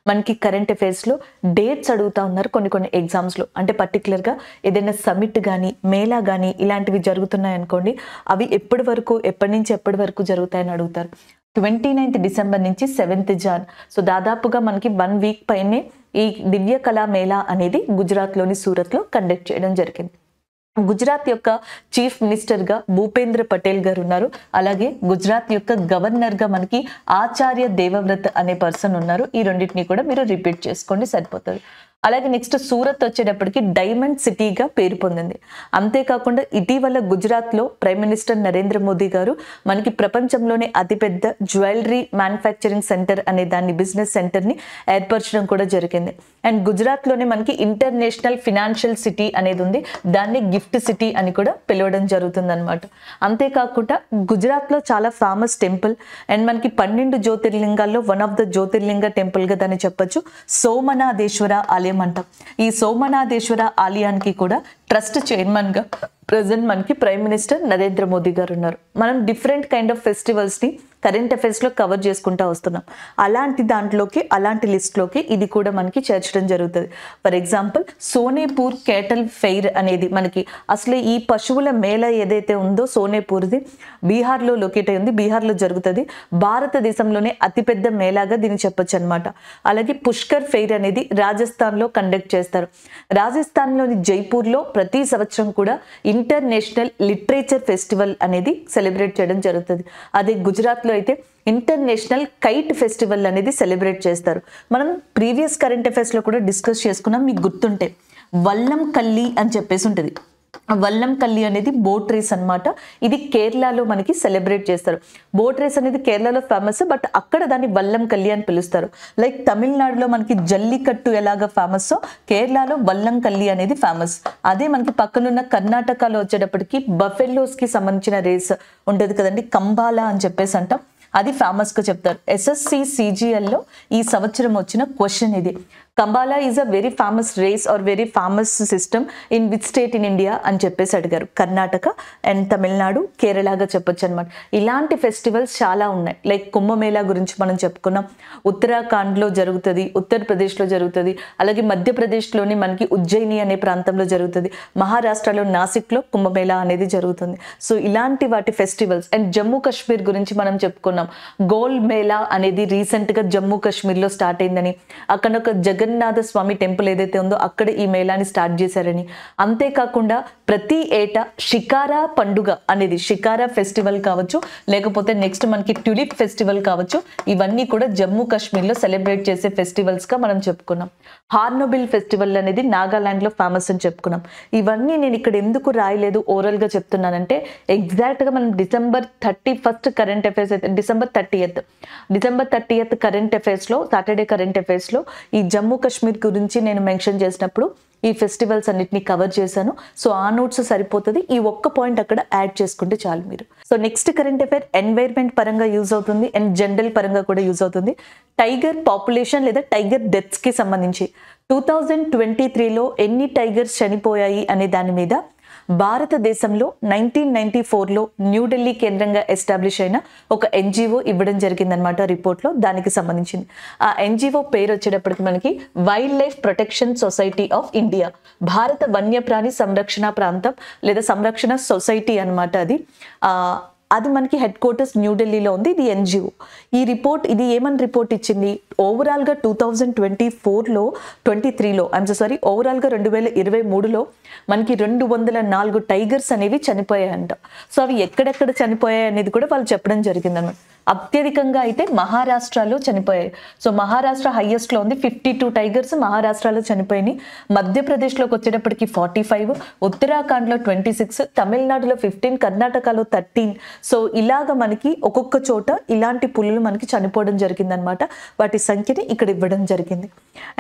మనకి కరెంట్ అఫైర్స్లో డేట్స్ అడుగుతూ ఉన్నారు కొన్ని ఎగ్జామ్స్లో. అంటే పర్టికులర్గా ఏదైనా సమిట్ కానీ, మేళా కానీ ఇలాంటివి జరుగుతున్నాయి అనుకోండి, అవి ఎప్పటి నుంచి ఎప్పటి వరకు జరుగుతాయని అడుగుతారు. 29th డిసెంబర్ నుంచి 7th జాన్, సో దాదాపుగా మనకి 1 వీక్ పైనే ఈ దివ్య కళా మేళా అనేది గుజరాత్లోని సూరత్లో కండక్ట్ చేయడం జరిగింది. గుజరాత్ యొక్క చీఫ్ మినిస్టర్ గా భూపేంద్ర పటేల్ గారు ఉన్నారు. అలాగే గుజరాత్ యొక్క గవర్నర్ గా మనకి ఆచార్య దేవవ్రత్ అనే పర్సన్ ఉన్నారు. ఈ రెండింటిని కూడా మీరు రిపీట్ చేసుకోండి, సరిపోతుంది. అలాగే నెక్స్ట్ సూరత్ వచ్చేటప్పటికి డైమండ్ సిటీగా పేరు పొందింది. అంతేకాకుండా ఇటీవల గుజరాత్లో ప్రైమ్ మినిస్టర్ నరేంద్ర మోదీ గారు మనకి ప్రపంచంలోనే అతిపెద్ద జ్యువెలరీ మ్యానుఫ్యాక్చరింగ్ సెంటర్ అనే దాన్ని, బిజినెస్ సెంటర్ని ఏర్పరచడం కూడా జరిగింది. అండ్ గుజరాత్లోనే మనకి ఇంటర్నేషనల్ ఫినాన్షియల్ సిటీ అనేది ఉంది, దాన్ని గిఫ్ట్ సిటీ అని కూడా పిలవడం జరుగుతుంది అనమాట. అంతేకాకుండా గుజరాత్లో చాలా ఫేమస్ టెంపుల్ అండ్ మనకి 12 జ్యోతిర్లింగాల్లో వన్ ఆఫ్ ద జ్యోతిర్లింగ టెంపుల్గా దాన్ని చెప్పొచ్చు, సోమనాథేశ్వర ఆలయం అంటాం. ఈ సోమనాథేశ్వర ఆలయానికి కూడా ట్రస్ట్ చైర్మన్ గా ప్రెసెంట్ మనకి ప్రైమ్ మినిస్టర్ నరేంద్ర మోదీ గారు ఉన్నారు. మనం డిఫరెంట్ కైండ్ ఆఫ్ ఫెస్టివల్స్ ని కరెంట్ అఫైర్స్ లో కవర్ చేసుకుంటూ వస్తున్నాం. అలాంటి లిస్ట్ లోకి ఇది కూడా మనకి చేర్చడం జరుగుతుంది. For example Sonepur cattle fair అనేది మనకి అసలు ఈ పశువుల మేళ ఏదైతే ఉందో సోనేపూర్ది బీహార్లో లొకేట్ అయింది, బీహార్లో జరుగుతుంది. భారతదేశంలోనే అతిపెద్ద మేళాగా దీన్ని చెప్పొచ్చు అనమాట. అలాగే పుష్కర్ ఫెయిర్ అనేది రాజస్థాన్ లో కండక్ట్ చేస్తారు. రాజస్థాన్లోని జైపూర్లో ప్రతి సంవత్సరం కూడా ఇంటర్నేషనల్ లిటరేచర్ ఫెస్టివల్ అనేది సెలబ్రేట్ చేయడం జరుగుతుంది. అదే గుజరాత్లో అయితే ఇంటర్నేషనల్ కైట్ ఫెస్టివల్ అనేది సెలబ్రేట్ చేస్తారు. మనం ప్రీవియస్ కరెంట్ అఫైర్స్ లో కూడా డిస్కస్ చేసుకున్నాం, మీకు గుర్తుంటే వల్లం కల్లి అని చెప్పేసి ఉంటుంది. వల్లం కల్లి అనేది బోట్ రేస్ అనమాట. ఇది కేరళలో మనకి సెలబ్రేట్ చేస్తారు. బోట్ రేస్ అనేది కేరళలో ఫేమస్, బట్ అక్కడ దాన్ని వల్లం కల్లి అని పిలుస్తారు. లైక్ తమిళనాడులో మనకి జల్లికట్టు ఎలాగ ఫేమస్, కేరళలో వల్లం కల్లి అనేది ఫేమస్. అదే మనకి పక్కనున్న కర్ణాటకలో వచ్చేటప్పటికి బఫెల్లోస్ కి సంబంధించిన రేస్ ఉంటుంది కదండి, కంబాలా అని చెప్పేసి అంటాం, అది ఫేమస్ గా చెప్తారు. SSC CGL లో ఈ సంవత్సరం వచ్చిన క్వశ్చన్ ఇది. Kambala is a very famous race or very famous system in which state in India అని చెప్పేసి అడిగారు. కర్ణాటక అండ్ తమిళనాడు, కేరళగా చెప్పొచ్చు అనమాట. ఇలాంటి ఫెస్టివల్స్ చాలా ఉన్నాయి. లైక్ కుంభమేళా గురించి మనం చెప్పుకున్నాం, ఉత్తరాఖండ్లో జరుగుతుంది, ఉత్తరప్రదేశ్లో జరుగుతుంది, అలాగే మధ్యప్రదేశ్లోని మనకి ఉజ్జయిని అనే ప్రాంతంలో జరుగుతుంది, మహారాష్ట్రలో నాసిక్లో కుంభమేళా అనేది జరుగుతుంది. సో ఇలాంటి వాటి ఫెస్టివల్స్. అండ్ జమ్మూ కాశ్మీర్ గురించి మనం చెప్పుకున్నాం, గోల్ మేళా అనేది రీసెంట్గా జమ్మూ కాశ్మీర్లో స్టార్ట్ అయిందని, అక్కడ ఒక జగన్నాథ స్వామి టెంపుల్ ఏదైతే ఉందో అక్కడ ఈ మేళాని స్టార్ట్ చేశారని. అంతేకాకుండా ప్రతి ఏటా షికారా పండుగ అనేది, షికారా ఫెస్టివల్ కావచ్చు, లేకపోతే నెక్స్ట్ మనకి ట్యూలిప్ ఫెస్టివల్ కావచ్చు, ఇవన్నీ కూడా జమ్మూ కాశ్మీర్లో సెలబ్రేట్ చేసే ఫెస్టివల్స్గా మనం చెప్పుకున్నాం. హార్న్బిల్ ఫెస్టివల్ అనేది నాగాలాండ్లో ఫేమస్ అని చెప్పుకున్నాం. ఇవన్నీ నేను ఇక్కడ ఎందుకు రాయలేదు, ఓరల్గా చెప్తున్నానంటే ఎగ్జాక్ట్గా మనం December 31 కరెంట్ అఫైర్స్ అయితే December 30th కరెంట్ అఫైర్స్లో, సాటర్డే కరెంట్ అఫైర్స్లో ఈ జమ్మూ కాశ్మీర్ గురించి నేను మెన్షన్ చేసినప్పుడు ఈ ఫెస్టివల్స్ అన్నిటిని కవర్ చేశాను. సో ఆ నోట్స్ సరిపోతుంది, ఈ ఒక్క పాయింట్ అక్కడ యాడ్ చేసుకుంటే చాలు మీరు. So next current affair environment పరంగా యూజ్ అవుతుంది అండ్ జనరల్ పరంగా కూడా యూజ్ అవుతుంది. టైగర్ పాపులేషన్ లేదా టైగర్ డెత్స్ కి సంబంధించి 2023లో ఎన్ని టైగర్స్ చనిపోయాయి అనే దాని మీద భారతదేశంలో 1994లో న్యూఢిల్లీ కేంద్రంగా ఎస్టాబ్లిష్ అయిన ఒక NGO ఇవ్వడం జరిగిందనమాట రిపోర్ట్లో, దానికి సంబంధించింది. ఆ NGO పేరు వచ్చేటప్పటికి మనకి wild life protection society of India, భారత వన్యప్రాణి సంరక్షణ ప్రాంతం లేదా సంరక్షణ సొసైటీ అనమాట. అది మనకి హెడ్ క్వార్టర్స్ న్యూఢిల్లీలో ఉంది. ఇది NGO. ఈ రిపోర్ట్ ఇది ఏమని రిపోర్ట్ ఇచ్చింది, ఓవరాల్గా 2023లో ఓవరాల్గా 2023లో మనకి 204 టైగర్స్ అనేవి చనిపోయాయంట. సో అవి ఎక్కడెక్కడ చనిపోయాయి అనేది కూడా వాళ్ళు చెప్పడం జరిగిందన్నమాట. అత్యధికంగా అయితే మహారాష్ట్రలో చనిపోయాయి. సో మహారాష్ట్ర హైయెస్ట్లో ఉంది, 52 టైగర్స్ మహారాష్ట్రలో చనిపోయినాయి. మధ్యప్రదేశ్లోకి వచ్చేటప్పటికి 45, ఉత్తరాఖండ్లో 26, తమిళనాడులో 15, కర్ణాటకలో 13. సో ఇలాగ మనకి ఒక్కొక్క చోట ఇలాంటి పులులు మనకి చనిపోవడం జరిగిందనమాట. వాటి సంఖ్యని ఇక్కడ ఇవ్వడం జరిగింది.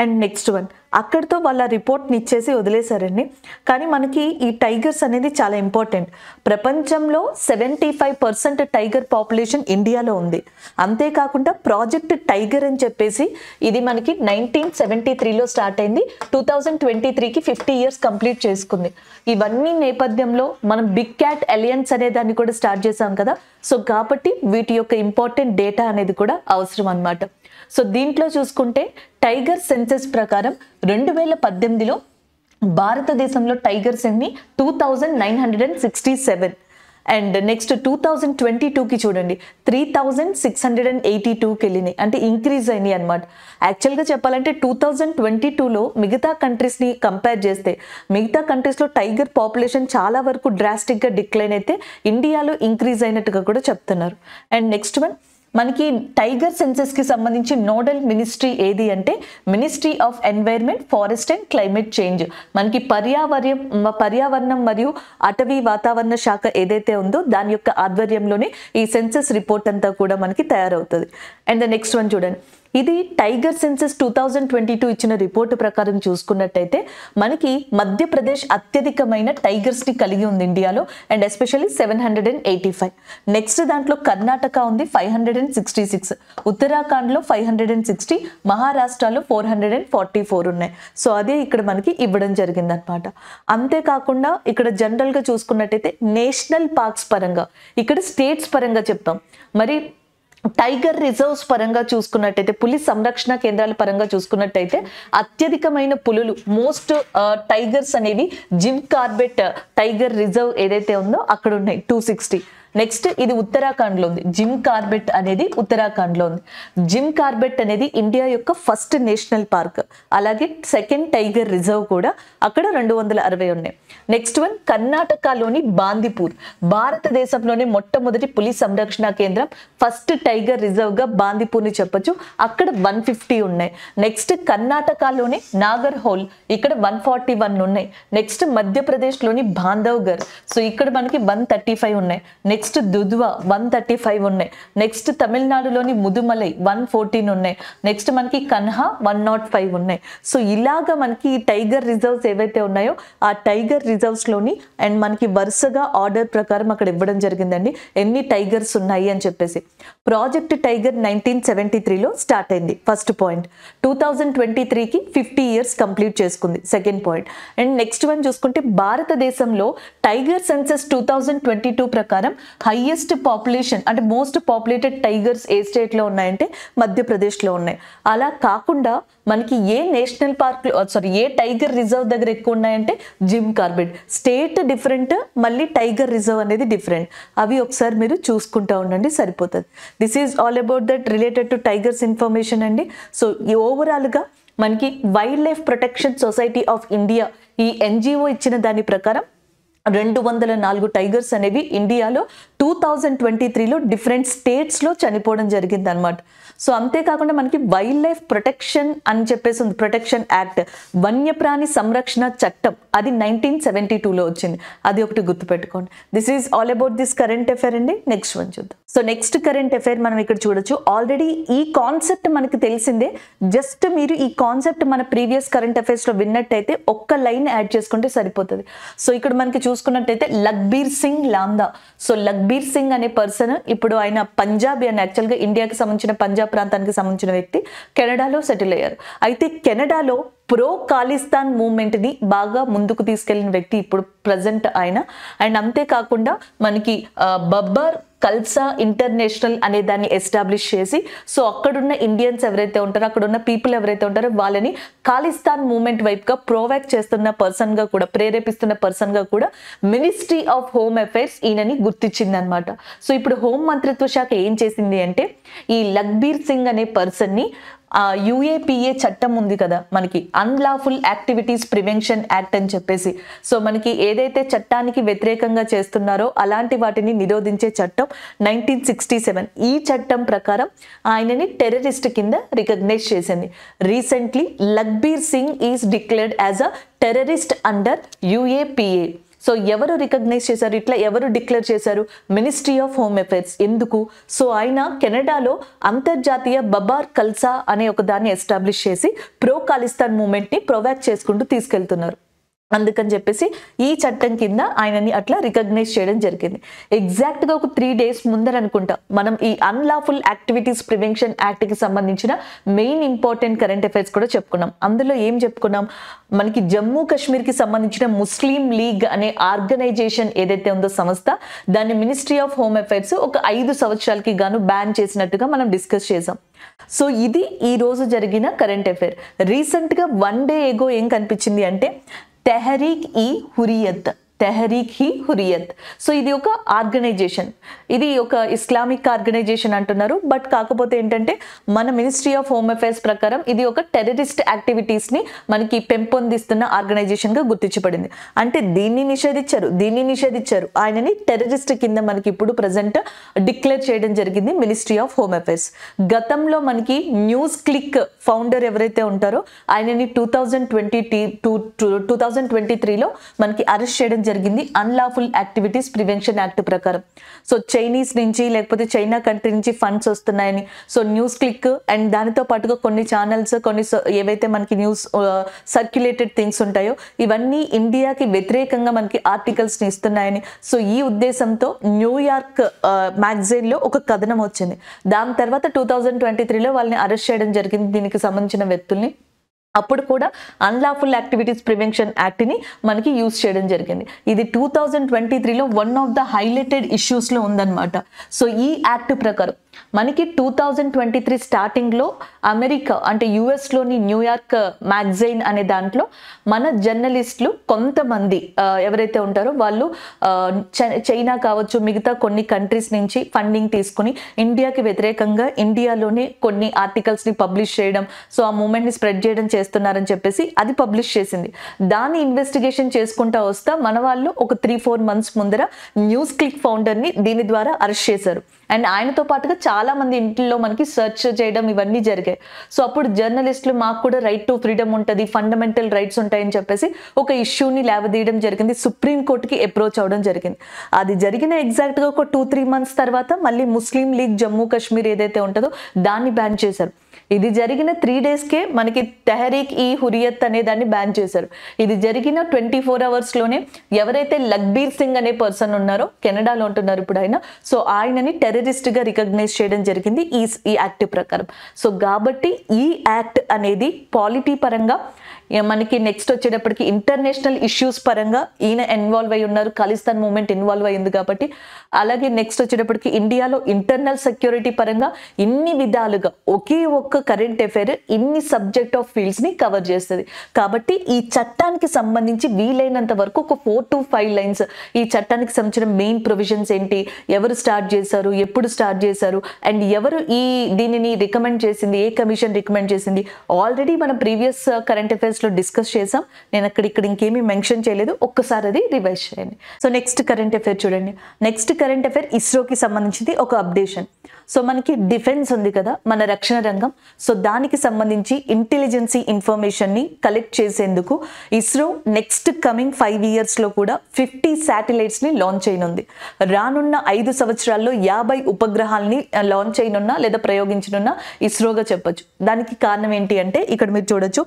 అండ్ నెక్స్ట్ వన్, అక్కడితో వాళ్ళ రిపోర్ట్ని ఇచ్చేసి వదిలేశారండి. కానీ మనకి ఈ టైగర్స్ అనేది చాలా ఇంపార్టెంట్. ప్రపంచంలో 75% టైగర్ పాపులేషన్ ఇండియాలో ఉంది. అంతేకాకుండా ప్రాజెక్ట్ టైగర్ అని చెప్పేసి ఇది మనకి 1973లో స్టార్ట్ అయింది, 2023కి 50 ఇయర్స్ కంప్లీట్ చేసుకుంది. ఇవన్నీ నేపథ్యంలో మనం బిగ్ క్యాట్ అలయన్స్ అనే దాన్ని కూడా స్టార్ట్ చేసాం కదా. సో కాబట్టి వీటి యొక్క ఇంపార్టెంట్ డేటా అనేది కూడా అవసరం అన్నమాట. సో దీంట్లో చూసుకుంటే టైగర్ సెన్సెస్ ప్రకారం 2018లో భారతదేశంలో టైగర్స్ ఎన్ని 2967. అండ్ నెక్స్ట్ 2022కి చూడండి 3682కి వెళ్ళినాయి, అంటే ఇంక్రీజ్ అయినాయి అనమాట. యాక్చువల్గా చెప్పాలంటే 2022లో మిగతా కంట్రీస్ని కంపేర్ చేస్తే మిగతా కంట్రీస్లో టైగర్ పాపులేషన్ చాలా వరకు డ్రాస్టిక్గా డిక్లైన్ అయితే ఇండియాలో ఇంక్రీజ్ అయినట్టుగా కూడా చెప్తున్నారు. అండ్ నెక్స్ట్ వన్, మనకి టైగర్ సెన్సెస్ కి సంబంధించి నోడల్ మినిస్ట్రీ ఏది అంటే ministry of environment, forest and climate change. మనకి పర్యావరణం మరియు అటవీ వాతావరణ శాఖ ఏదైతే ఉందో దాని యొక్క ఆధ్వర్యంలోనే ఈ సెన్సెస్ రిపోర్ట్ అంతా కూడా మనకి తయారవుతుంది. అండ్ ద నెక్స్ట్ వన్ చూడండి, ఇది టైగర్ సెన్సెస్ 2022 ఇచ్చిన రిపోర్టు ప్రకారం చూసుకున్నట్టయితే మనకి మధ్యప్రదేశ్ అత్యధికమైన టైగర్స్ ని కలిగి ఉంది ఇండియాలో, అండ్ ఎస్పెషల్లీ 785. నెక్స్ట్ దాంట్లో కర్ణాటక ఉంది 566, ఉత్తరాఖండ్లో 560, మహారాష్ట్రలో 444 ఉన్నాయి. సో అదే ఇక్కడ మనకి ఇవ్వడం జరిగింది అనమాట. అంతేకాకుండా ఇక్కడ జనరల్ గా చూసుకున్నట్టయితే నేషనల్ పార్క్స్ పరంగా, ఇక్కడ స్టేట్స్ పరంగా చెప్తాం. మరి టైగర్ రిజర్వ్స్ పరంగా చూసుకున్నట్టయితే, పులి సంరక్షణ కేంద్రాల పరంగా చూసుకున్నట్టయితే అత్యధికమైన పులులు మోస్ట్ టైగర్స్ అనేవి జిమ్ కార్బెట్ టైగర్ రిజర్వ్ ఏదైతే ఉందో అక్కడ ఉన్నాయి 260. నెక్స్ట్ ఇది ఉత్తరాఖండ్ లో ఉంది, జిమ్ కార్బెట్ అనేది ఉత్తరాఖండ్ లో ఉంది. జిమ్ కార్బెట్ అనేది ఇండియా యొక్క ఫస్ట్ నేషనల్ పార్క్, అలాగే సెకండ్ టైగర్ రిజర్వ్ కూడా అక్కడ 260 ఉన్నాయి. నెక్స్ట్ వన్ కర్ణాటకలోని బాందీపూర్, భారతదేశంలోని మొట్టమొదటి పులి సంరక్షణ కేంద్రం, ఫస్ట్ టైగర్ రిజర్వ్ గా బాందీపూర్ ని చెప్పొచ్చు, అక్కడ 150 ఉన్నాయి. నెక్స్ట్ కర్ణాటకలోని నాగర్ హోల్, ఇక్కడ 141 ఉన్నాయి. నెక్స్ట్ మధ్యప్రదేశ్ లోని బాంధవ్గర్, సో ఇక్కడ మనకి 135 ఉన్నాయి. నెక్స్ట్ దుధ్వా 135 ఉన్నాయి. నెక్స్ట్ తమిళనాడులోని ముదుమలై 114 ఉన్నాయి. నెక్స్ట్ మనకి కన్హా 105 ఉన్నాయి. సో ఇలాగా మనకి ఈ టైగర్ రిజర్వ్స్ ఏవైతే ఉన్నాయో ఆ టైగర్ రిజర్వ్స్ లోని అండ్ మనకి వరుసగా ఆర్డర్ ప్రకారం అక్కడ ఇవ్వడం జరిగిందండి ఎన్ని టైగర్స్ ఉన్నాయి అని చెప్పేసి. ప్రాజెక్ట్ టైగర్ 1973లో స్టార్ట్ అయింది, ఫస్ట్ పాయింట్. 2023కి 50 years కంప్లీట్ చేసుకుంది, second point. And next one చూసుకుంటే భారతదేశంలో టైగర్ సెన్సస్ 2022 ప్రకారం హైయెస్ట్ పాపులేషన్ అంటే మోస్ట్ పాపులేటెడ్ టైగర్స్ ఏ స్టేట్ లో ఉన్నాయంటే మధ్యప్రదేశ్ లో ఉన్నాయి. అలా కాకుండా మనకి ఏ నేషనల్ పార్క్ ఏ టైగర్ రిజర్వ్ దగ్గర ఎక్కువ ఉన్నాయంటే జిమ్ కార్బెట్. స్టేట్ డిఫరెంట్, మళ్ళీ టైగర్ రిజర్వ్ అనేది డిఫరెంట్. అవి ఒకసారి మీరు చూసుకుంటా ఉండండి, సరిపోతుంది. This is all about that related to tigers information అండి. సో ఈ ఓవరాల్గా మనకి wild life protection society of India ఈ ఎన్జిఓ ఇచ్చిన దాని ప్రకారం 204 టైగర్స్ అనేవి ఇండియాలో 2023లో డిఫరెంట్ స్టేట్స్లో చనిపోవడం జరిగింది అనమాట. సో అంతేకాకుండా మనకి వైల్డ్ లైఫ్ ప్రొటెక్షన్ అని చెప్పేసి ఉంది, ప్రొటెక్షన్ యాక్ట్, వన్యప్రాణి సంరక్షణ చట్టం, అది 1972లో వచ్చింది, అది ఒకటి గుర్తుపెట్టుకోండి. This is all about this current affair అండి. నెక్స్ట్ వన్ చూద్దాం. సో నెక్స్ట్ కరెంట్ అఫైర్ మనం ఇక్కడ చూడొచ్చు. ఆల్రెడీ ఈ కాన్సెప్ట్ మనకి తెలిసిందే, జస్ట్ మీరు ఈ కాన్సెప్ట్ మన ప్రీవియస్ కరెంట్ అఫైర్స్లో విన్నట్టయితే ఒక్క లైన్ యాడ్ చేసుకుంటే సరిపోతుంది. సో ఇక్కడ మనకి చూసుకున్నట్టయితే లఖ్బీర్ సింగ్ లాందా. సో లఖ్బీర్ సింగ్ అనే పర్సన్, ఇప్పుడు ఆయన పంజాబీ అని, యాక్చువల్గా ఇండియాకి సంబంధించిన పంజాబ్ ప్రాంతానికి సంబంధించిన వ్యక్తి, కెనడాలో సెటిల్ అయ్యారు. అయితే కెనడాలో ప్రో ఖాళిస్తాన్ మూవ్మెంట్ ని బాగా ముందుకు తీసుకెళ్లిన వ్యక్తి ఇప్పుడు ప్రజెంట్ ఆయన. అండ్ అంతేకాకుండా మనకి బబ్బర్ కల్సా ఇంటర్నేషనల్ అనే దాన్ని ఎస్టాబ్లిష్ చేసి, సో అక్కడున్న ఇండియన్స్ ఎవరైతే ఉంటారో, అక్కడున్న పీపుల్ ఎవరైతే ఉంటారో వాళ్ళని ఖాళిస్తాన్ మూవ్మెంట్ వైపుగా ప్రోవాక్ చేస్తున్న పర్సన్ గా కూడా, ప్రేరేపిస్తున్న పర్సన్ గా కూడా మినిస్ట్రీ ఆఫ్ హోమ్ అఫైర్స్ ఈయనని గుర్తించింది అనమాట. సో ఇప్పుడు హోం మంత్రిత్వ శాఖ ఏం చేసింది అంటే ఈ లఖ్బీర్ సింగ్ అనే పర్సన్ ని UAPA చట్టం ఉంది కదా మనకి, అన్లాఫుల్ యాక్టివిటీస్ ప్రివెన్షన్ యాక్ట్ అని చెప్పేసి, సో మనకి ఏదైతే చట్టానికి వ్యతిరేకంగా చేస్తున్నారో అలాంటి వాటిని నిరోధించే చట్టం 1967, ఈ చట్టం ప్రకారం ఆయనని టెర్రరిస్ట్ కింద రికగ్నైజ్ చేసింది. Recently Lakhbir Singh is declared as a terrorist under UAPA. So ఎవరు రికగ్నైజ్ చేశారు, ఇట్లా ఎవరు డిక్లేర్ చేశారు? Ministry of home affairs. ఎందుకు? సో ఆయన కెనడాలో అంతర్జాతీయ బబార్ కల్సా అనే ఒక దాన్ని ఎస్టాబ్లిష్ చేసి ప్రో ఖాళిస్తాన్ మూవ్మెంట్ ని ప్రొవాక్ చేసుకుంటూ తీసుకెళ్తున్నారు. అందుకని చెప్పేసి ఈ చట్టం కింద ఆయనని అట్లా రికగ్నైజ్ చేయడం జరిగింది. ఎగ్జాక్ట్ గా ఒక 3 days ముందర అనుకుంటా మనం ఈ అన్లాఫుల్ యాక్టివిటీస్ ప్రివెన్షన్ యాక్ట్ కి సంబంధించిన మెయిన్ ఇంపార్టెంట్ కరెంట్ అఫైర్స్ కూడా చెప్పుకున్నాం. అందులో ఏం చెప్పుకున్నాం, మనకి జమ్మూ కాశ్మీర్ కి సంబంధించిన ముస్లిం లీగ్ అనే ఆర్గనైజేషన్ ఏదైతే ఉందో సంస్థ, దాన్ని మినిస్ట్రీ ఆఫ్ హోమ్ అఫైర్స్ ఒక 5 సంవత్సరాలకి గాను బ్యాన్ చేసినట్టుగా మనం డిస్కస్ చేసాం. సో ఇది ఈ రోజు జరిగిన కరెంట్ అఫైర్. రీసెంట్ గా 1 day ఎగో ఏం కనిపించింది అంటే తెహరీక్ ఈ హురియత్, తెహరీక్ హీ హురియత్. సో ఇది ఒక ఆర్గనైజేషన్, ఇది ఒక ఇస్లామిక్ ఆర్గనైజేషన్ అంటున్నారు. బట్ కాకపోతే ఏంటంటే మన మినిస్ట్రీ ఆఫ్ హోమ్ అఫైర్స్ ప్రకారం ఇది ఒక టెర్రరిస్ట్ యాక్టివిటీస్ ని మనకి పెంపొందిస్తున్న ఆర్గనైజేషన్ గా గుర్తించబడింది. అంటే దీన్ని నిషేధించారు, ఆయనని టెర్రరిస్ట్ కింద మనకి ఇప్పుడు ప్రజెంట్ డిక్లేర్ చేయడం జరిగింది మినిస్ట్రీ ఆఫ్ హోమ్ అఫైర్స్. గతంలో మనకి న్యూస్ క్లిక్ ఫౌండర్ ఎవరైతే ఉంటారో ఆయనని 2023లో మనకి అరెస్ట్ చేయడం జరిగింది అన్లాఫుల్ యాక్టివిటీస్ ప్రివెన్షన్ యాక్ట్ ప్రకారం. సో చైనీస్ నుంచి లేకపోతే చైనా కంట్రీ నుంచి ఫండ్స్ వస్తున్నాయని, సో న్యూస్ క్లిక్ అండ్ దానితో పాటుగా కొన్ని ఛానల్స్, కొన్ని ఏవైతే మనకి న్యూస్ సర్క్యులేటెడ్ థింగ్స్ ఉంటాయో ఇవన్నీ ఇండియాకి వ్యతిరేకంగా మనకి ఆర్టికల్స్ ని ఇస్తున్నాయని, సో ఈ ఉద్దేశంతో న్యూయార్క్ మ్యాగజైన్ లో ఒక కథనం వచ్చింది. దాని తర్వాత 2023లో వాళ్ళని అరెస్ట్ చేయడం జరిగింది దీనికి సంబంధించిన వ్యక్తుల్ని. అప్పుడు కూడా అన్లాఫుల్ యాక్టివిటీస్ ప్రివెన్షన్ యాక్ట్ ని మనకి యూజ్ చేయడం జరిగింది. ఇది 2023లో one of the highlighted issues లో ఉందన్నమాట. సో ఈ యాక్ట్ ప్రకారం మనకి 2023 స్టార్టింగ్లో అమెరికా అంటే యుఎస్లోని న్యూయార్క్ మ్యాగజైన్ అనే దాంట్లో మన జర్నలిస్టులు కొంతమంది ఎవరైతే ఉంటారో వాళ్ళు చైనా కావచ్చు మిగతా కొన్ని కంట్రీస్ నుంచి ఫండింగ్ తీసుకుని ఇండియాకి వ్యతిరేకంగా ఇండియాలోనే కొన్ని ఆర్టికల్స్ని పబ్లిష్ చేయడం, సో ఆ మూమెంట్ని స్ప్రెడ్ చేయడం చేస్తున్నారని చెప్పేసి అది పబ్లిష్ చేసింది. దాన్ని ఇన్వెస్టిగేషన్ చేసుకుంటా వస్తా మన వాళ్ళు ఒక 3-4 months ముందర న్యూస్ క్లిక్ ఫౌండర్ని దీని ద్వారా అరెస్ట్ చేశారు. అండ్ ఆయనతో పాటుగా చాలా మంది ఇంట్లో మనకి సెర్చ్ చేయడం ఇవన్నీ జరిగాయి. సో అప్పుడు జర్నలిస్టులు మాకు కూడా రైట్ టు ఫ్రీడమ్ ఉంటుంది, ఫండమెంటల్ రైట్స్ ఉంటాయని చెప్పేసి ఒక ఇష్యూని లేవదీయడం జరిగింది, సుప్రీంకోర్టుకి అప్రోచ్ అవడం జరిగింది. అది జరిగిన ఎగ్జాక్ట్గా ఒక 2-3 months తర్వాత మళ్ళీ ముస్లిం లీగ్ జమ్మూ కాశ్మీర్ ఏదైతే ఉంటుందో దాన్ని బ్యాన్ చేశారు. ఇది జరిగిన 3 daysకే మనకి తెహరీక్ ఈ హురియత్ అనే దాన్ని బ్యాన్ చేశారు. ఇది జరిగిన 24 hours ఎవరైతే లక్బీర్ సింగ్ అనే పర్సన్ ఉన్నారో కెనడాలో ఉంటున్నారు ఇప్పుడు ఆయన, సో ఆయనని టెర్రరిస్ట్ గా రికగ్నైజ్ చేయడం జరిగింది ఈ యాక్ట్ ప్రకారం. సో కాబట్టి ఈ యాక్ట్ అనేది పాలిటీ పరంగా మనకి నెక్స్ట్ వచ్చేటప్పటికి ఇంటర్నేషనల్ ఇష్యూస్ పరంగా ఈయన ఇన్వాల్వ్ అయి ఉన్నారు, ఖలిస్తాన్ మూవ్మెంట్ ఇన్వాల్వ్ అయ్యింది కాబట్టి. అలాగే నెక్స్ట్ వచ్చేటప్పటికి ఇండియాలో ఇంటర్నల్ సెక్యూరిటీ పరంగా ఇన్ని విధాలుగా ఒకే ఒక్క కరెంట్ అఫైర్ ఇన్ని సబ్జెక్ట్ ఆఫ్ ఫీల్డ్స్ ని కవర్ చేస్తుంది. కాబట్టి ఈ చట్టానికి సంబంధించి వీలైనంత వరకు ఒక 4 to 5 lines ఈ చట్టానికి సంబంధించిన మెయిన్ ప్రొవిజన్స్ ఏంటి, ఎవరు స్టార్ట్ చేశారు, ఎప్పుడు స్టార్ట్ చేశారు, అండ్ ఎవరు దీనిని రికమెండ్ చేసింది, ఏ కమిషన్ రికమెండ్ చేసింది, ఆల్రెడీ మనం ప్రీవియస్ కరెంట్ అఫైర్స్ లో డిస్కస్ చేసాం. నేను ఇక్కడ ఇంకేమీ మెన్షన్ చేయలేదు, ఒక్కసారి అది రివైజ్ చేయండి. సో నెక్స్ట్ కరెంట్ అఫైర్ చూడండి. నెక్స్ట్ కరెంట్ అఫైర్ ఇస్రోకి సంబంధించింది ఒక అప్డేషన్. సో మనకి డిఫెన్స్ ఉంది కదా, మన రక్షణ రంగం, సో దానికి సంబంధించి ఇంటెలిజెన్సీ ఇన్ఫర్మేషన్ ని కలెక్ట్ చేసేందుకు ఇస్రో నెక్స్ట్ కమింగ్ 5 years లో కూడా 50 శాటిలైట్స్ ని లాంచ్ చేయనుంది. రానున్న 5 సంవత్సరాల్లో 50 ఉపగ్రహాలని లాంచ్ చేయనున్నా లేదా ప్రయోగించనున్నా ఇస్రోగా చెప్పొచ్చు. దానికి కారణం ఏంటి అంటే ఇక్కడ మీరు చూడొచ్చు,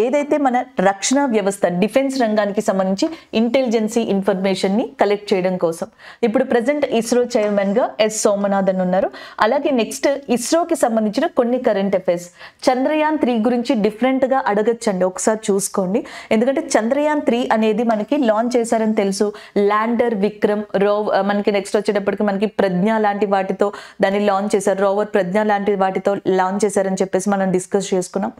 ఏదైతే మన రక్షణ వ్యవస్థ డిఫెన్స్ రంగానికి సంబంధించి ఇంటెలిజెన్సీ ఇన్ఫర్మేషన్ ని కలెక్ట్ చేయడం కోసం. ఇప్పుడు ప్రెసెంట్ ఇస్రో చైర్మన్ గా ఎస్ సోమనాథన్ ఉన్నారు. అలాగే నెక్స్ట్ ఇస్రోకి సంబంధించిన కొన్ని కరెంట్ అఫైర్స్. చంద్రయాన్ 3 గురించి డిఫరెంట్ గా అడగచ్చండి, ఒకసారి చూసుకోండి. ఎందుకంటే చంద్రయాన్ 3 అనేది మనకి లాంచ్ చేశారని తెలుసు. ల్యాండర్ విక్రమ్ మనకి నెక్స్ట్ వచ్చేటప్పటికి మనకి ప్రజ్ఞ లాంటి వాటితో దాన్ని లాంచ్ చేశారు, రోవర్ ప్రజ్ఞ లాంటి వాటితో లాంచ్ చేశారని చెప్పేసి మనం డిస్కస్ చేసుకున్నాం.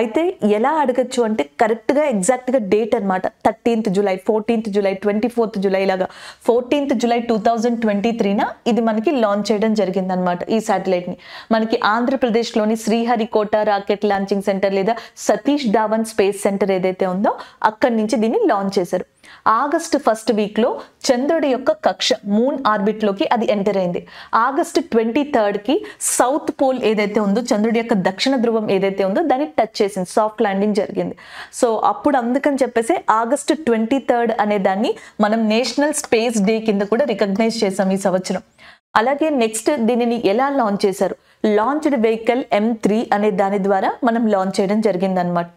అయితే ఎలా అడగచ్చు అంటే కరెక్ట్ గా ఎగ్జాక్ట్ గా డేట్ అనమాట, 13th July, 14th July, 24th July లాగా 14th July 2023 ఇది మనకి లాంచ్ చేయడం జరిగింది అనమాట. ఈ శాటిలైట్ ని మనకి ఆంధ్రప్రదేశ్లోని శ్రీహరికోట రాకెట్ లాంచింగ్ సెంటర్ లేదా సతీష్ ధావన్ స్పేస్ సెంటర్ ఏదైతే ఉందో అక్కడి నుంచి దీన్ని లాంచ్ చేశారు. August 1st week లో చంద్రుడి యొక్క కక్ష మూన్ ఆర్బిట్ లోకి అది ఎంటర్ అయింది. August 23rd కి సౌత్ పోల్ ఏదైతే ఉందో చంద్రుడి యొక్క దక్షిణ ధ్రువం ఏదైతే ఉందో దాన్ని టచ్ చేసింది, సాఫ్ట్ ల్యాండింగ్ జరిగింది. సో అప్పుడు అందుకని చెప్పేసి August 23rd అనే దాన్ని మనం నేషనల్ స్పేస్ డే కింద కూడా రికగ్నైజ్ చేసాం ఈ సంవత్సరం. అలాగే నెక్స్ట్ దీనిని ఎలా లాంచ్ చేశారు, లాంచ్డ్ వెహికల్ M3 అనే దాని ద్వారా మనం లాంచ్ చేయడం జరిగింది అనమాట.